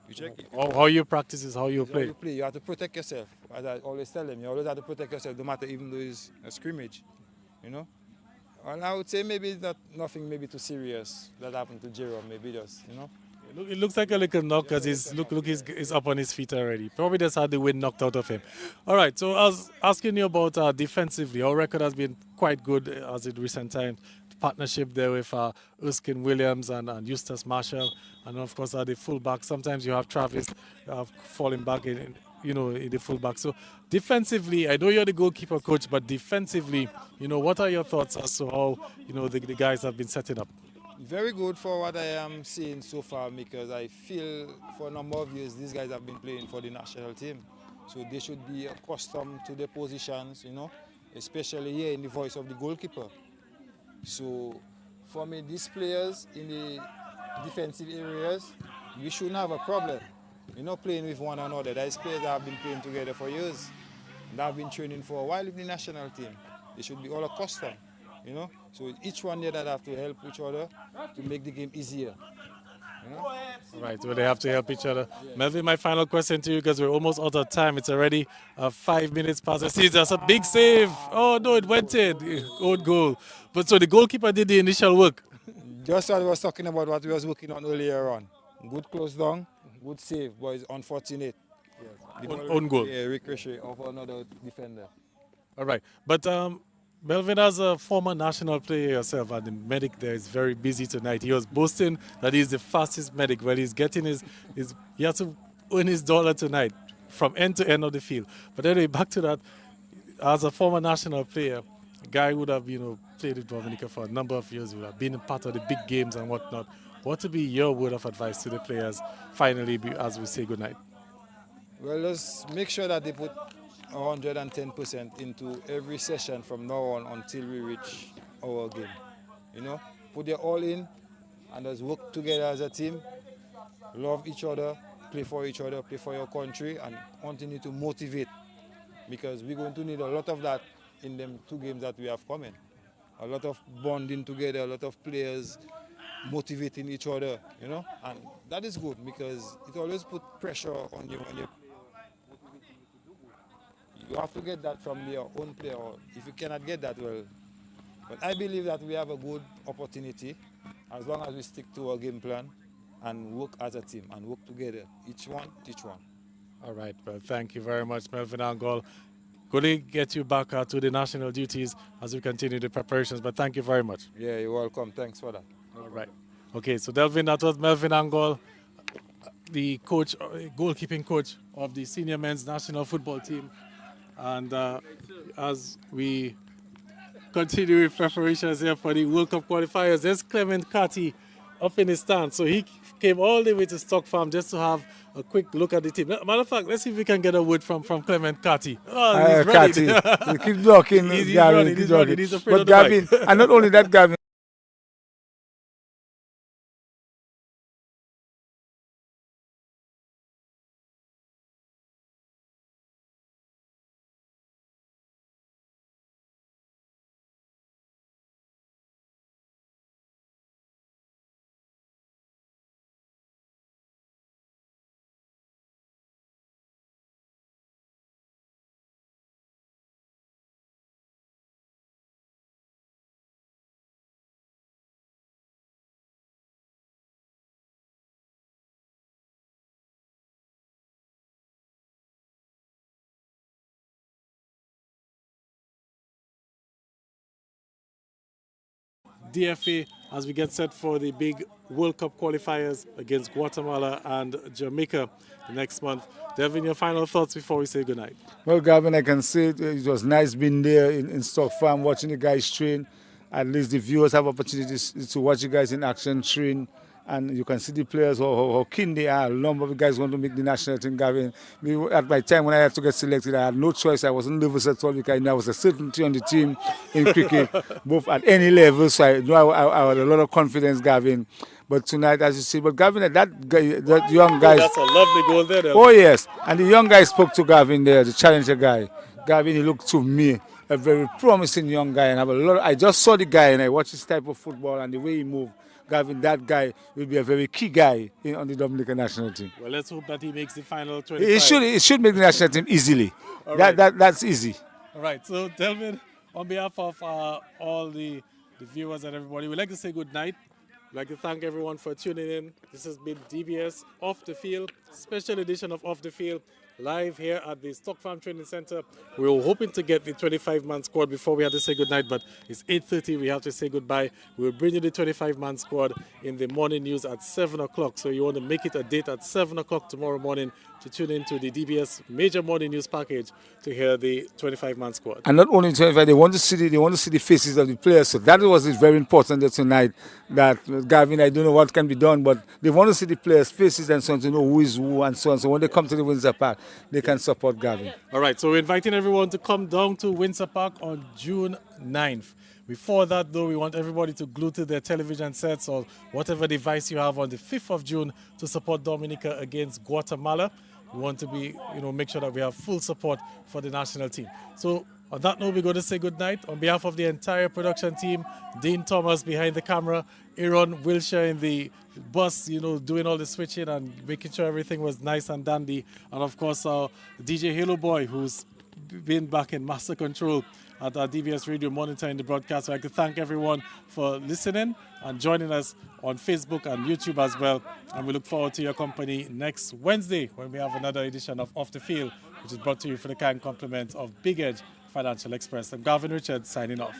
You check it. How you practice is how you play. How you play. You have to protect yourself. As I always tell them, you always have to protect yourself, no matter even though it's a scrimmage. You know? And I would say maybe it's nothing maybe too serious that happened to Jerome, maybe just, you know. It looks like a little knock because he's up on his feet already. Probably just had the wind knocked out of him. All right, so I was asking you about defensively. Our record has been quite good as in recent times. Partnership there with Erskine Williams and Eustace Marshall, and of course the fullback. Sometimes you have Travis falling back in the fullback. So defensively, I know you're the goalkeeper coach, but defensively, what are your thoughts as to how the guys have been setting up? Very good for what I am seeing so far, because I feel for a number of years these guys have been playing for the national team, so they should be accustomed to their positions, especially here in the voice of the goalkeeper. So for me, these players in the defensive areas, we shouldn't have a problem, playing with one another. These players that have been playing together for years, and have been training for a while with the national team. They should be all accustomed, So each one there that have to help each other to make the game easier. Right, so they have to help each other. Yeah. Melvin, my final question to you, because we're almost out of time. It's already 5 minutes past the season. That's a big save. Oh, no, it went in. Good goal. But so the goalkeeper did the initial work. Just what I was talking about, what we was working on earlier on. Good close down, good save, but it's unfortunate. Yes. Own goal. Yeah, ricochet of another defender. All right. But Melvin, as a former national player yourself, and the medic there is very busy tonight. He was boasting that he's the fastest medic. Well, he's getting he has to earn his dollar tonight from end to end of the field. But anyway, back to that. As a former national player, a guy would have, played with Dominica for a number of years, would have been a part of the big games and whatnot. What would be your word of advice to the players, finally, as we say goodnight? Well, let's make sure that they put 110% into every session from now on until we reach our game. Put your all in and let's work together as a team, love each other, play for each other, play for your country, and continue to motivate, because we're going to need a lot of that in them 2 games that we have coming. A lot of bonding together, a lot of players motivating each other, and that is good, because it always puts pressure on you when you have to get that from your own player. If you cannot get that, well. But I believe that we have a good opportunity as long as we stick to our game plan and work as a team and work together. Each one, teach one. All right. Well, thank you very much, Melvin Angol. Good to get you back to the national duties as we continue the preparations. But thank you very much. Yeah, you're welcome. Thanks for that. All right. Okay, so that was Melvin Angol, the coach, goalkeeping coach of the senior men's national football team. And as we continue with preparations here for the World Cup qualifiers, there's Clement Catty up in his stand. So he came all the way to Stock Farm just to have a quick look at the team. Matter of fact, let's see if we can get a word from Clement Catty. Oh, he's ready. Catty. Keep talking, he's Gavin. He's ready. He's afraid but Gavin, and not only that, Gavin, DFA as we get set for the big World Cup qualifiers against Guatemala and Jamaica next month. Devin, your final thoughts before we say goodnight? Well, Gavin, I can say it was nice being there in Stock Farm, watching the guys train. At least the viewers have opportunities to watch you guys in action, train. And you can see the players, how keen they are. A number of guys want to make the national team, Gavin. At my time when I had to get selected, I had no choice. I wasn't nervous at all because there was a certainty on the team in cricket, both at any level. So I know I had a lot of confidence, Gavin. But tonight, as you see, but Gavin, that young guy. That's a lovely goal there. Oh, yes. And the young guy spoke to Gavin there, the challenger guy. Gavin, he looked to me a very promising young guy. And I just saw the guy and I watched his type of football and the way he moved. Gavin, that guy will be a very key guy on the Dominican national team. Well, let's hope that he makes the final 25. He should make the national team easily. That's easy. All right. So, Delvin, on behalf of all the viewers and everybody, we'd like to say good night. We'd like to thank everyone for tuning in. This has been DBS Off the Field, special edition of Off the Field, live here at the Stock Farm Training Center. We were hoping to get the 25-man squad before we had to say goodnight, but it's 8:30. We have to say goodbye. We will bring you the 25-man squad in the morning news at 7 o'clock. So you want to make it a date at 7 o'clock tomorrow morning to tune into the DBS major morning news package to hear the 25-man squad. And not only 25, they want to see the faces of the players. So that was very important there tonight. That Gavin, I don't know what can be done, but they want to see the players' faces and so on to know who is who and so on. So when they come to the Windsor Park, they can support Gavin. All right, so we're inviting everyone to come down to Windsor Park on June 9th. Before that, though, we want everybody to glue to their television sets or whatever device you have on the 5th of June to support Dominica against Guatemala. We want to make sure that we have full support for the national team. So on that note, we're going to say goodnight. On behalf of the entire production team, Dean Thomas behind the camera, Aaron Wilshire in the bus, doing all the switching and making sure everything was nice and dandy. And of course, DJ Halo Boy, who's been back in master control at our DBS Radio monitoring the broadcast. So I'd like to thank everyone for listening and joining us on Facebook and YouTube as well. And we look forward to your company next Wednesday when we have another edition of Off the Field, which is brought to you for the kind compliments of Big Edge Financial Express. I'm Gavin Richards signing off.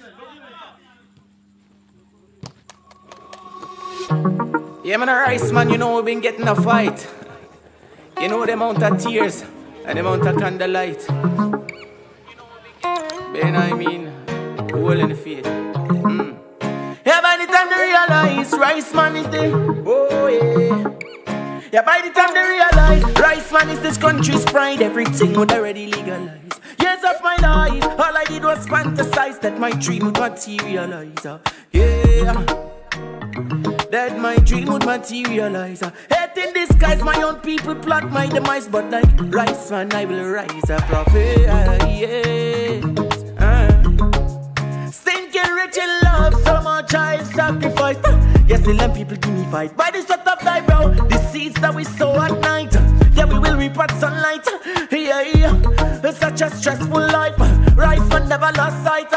Yeah, man, Rice, man, we've been getting a fight. You know the amount of tears and the amount of candlelight. I mean, hole in the face. Yeah, by the time they realize Rice man is the, oh yeah. Yeah, by the time they realize Rice man is this country's pride, everything would already legalize. Years of my life, all I did was fantasize that my dream would materialize. Yeah, that my dream would materialize. Hate in disguise, my own people plot my demise, but like Rice man, I will rise a prophet. Yeah. Stinking rich in love, so much I sacrifice. Yes, the land people give me fight. By the sweat of thy brow, the seeds that we sow at night. Yeah, we will reap at sunlight. Yeah, it's such a stressful life. Rice man never lost sight.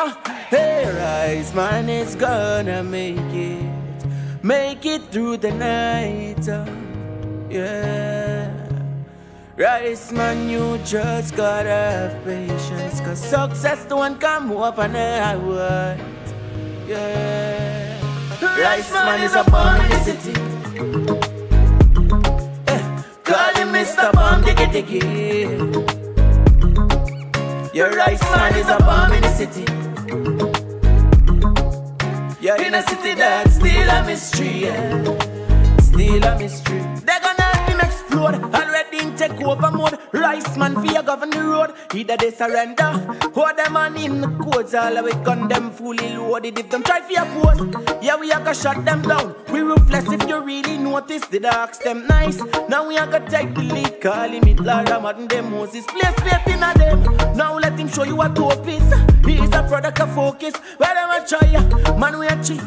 Hey, Rice man is gonna make it through the night. Yeah. Rice man, you just gotta have patience, cause success don't come overnight. Yeah. Rice man is a bomb in the city. Call him Mr. Bomb Diggy Diggy. Yeah, Rice man is a bomb in the city. Yeah, in a city that's still a mystery. Yeah. Still a mystery. They're gonna let him explode. Already in take over mode. Rice man fear govern the road. Either they surrender or them man in the codes. All the way gun them fully loaded. If them try fear post, yeah, we are gonna shut them down. We ruthless if you really notice. Did I ask them nice? Now we are gonna take the lead. Call him Hitler, Ramadan, them Moses. Place faith in a them. Now let him show you a dope is. He is a product of focus. Where them a try, man we achieve.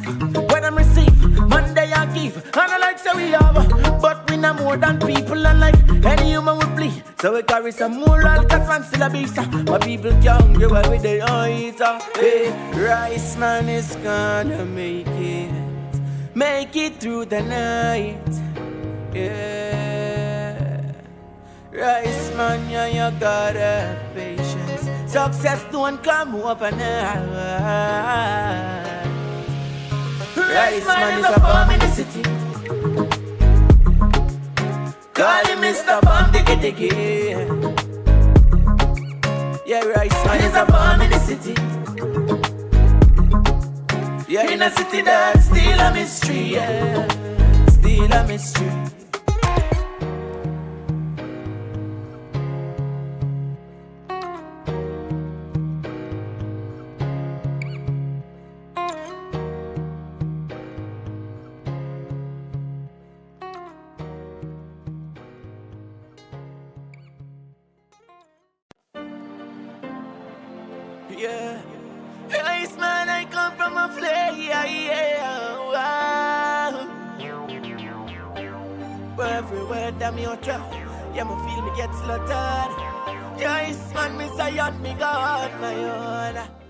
Where them receive, man they a give. And I like say we have, but we know more than people. And like any human we bleed. So we carry some moral, cause man still a beast. My people can't get away with their eyes. Hey, Rice man is gonna make it through the night. Yeah, Rice man, yeah, you gotta have patience. Success don't come overnight. Rice man is a bomb in the city. Call him Mr. Bomb Diggy Diggy. Yeah, Rice man is a bomb in the city. Yeah, in a city that's still a mystery. Yeah, still still a mystery. Yeah. Yes, man, I come from a flare, yeah. Wow. But everywhere that me utter, yeah, me feel me get slaughtered. Yes, man, me say on me God, my own.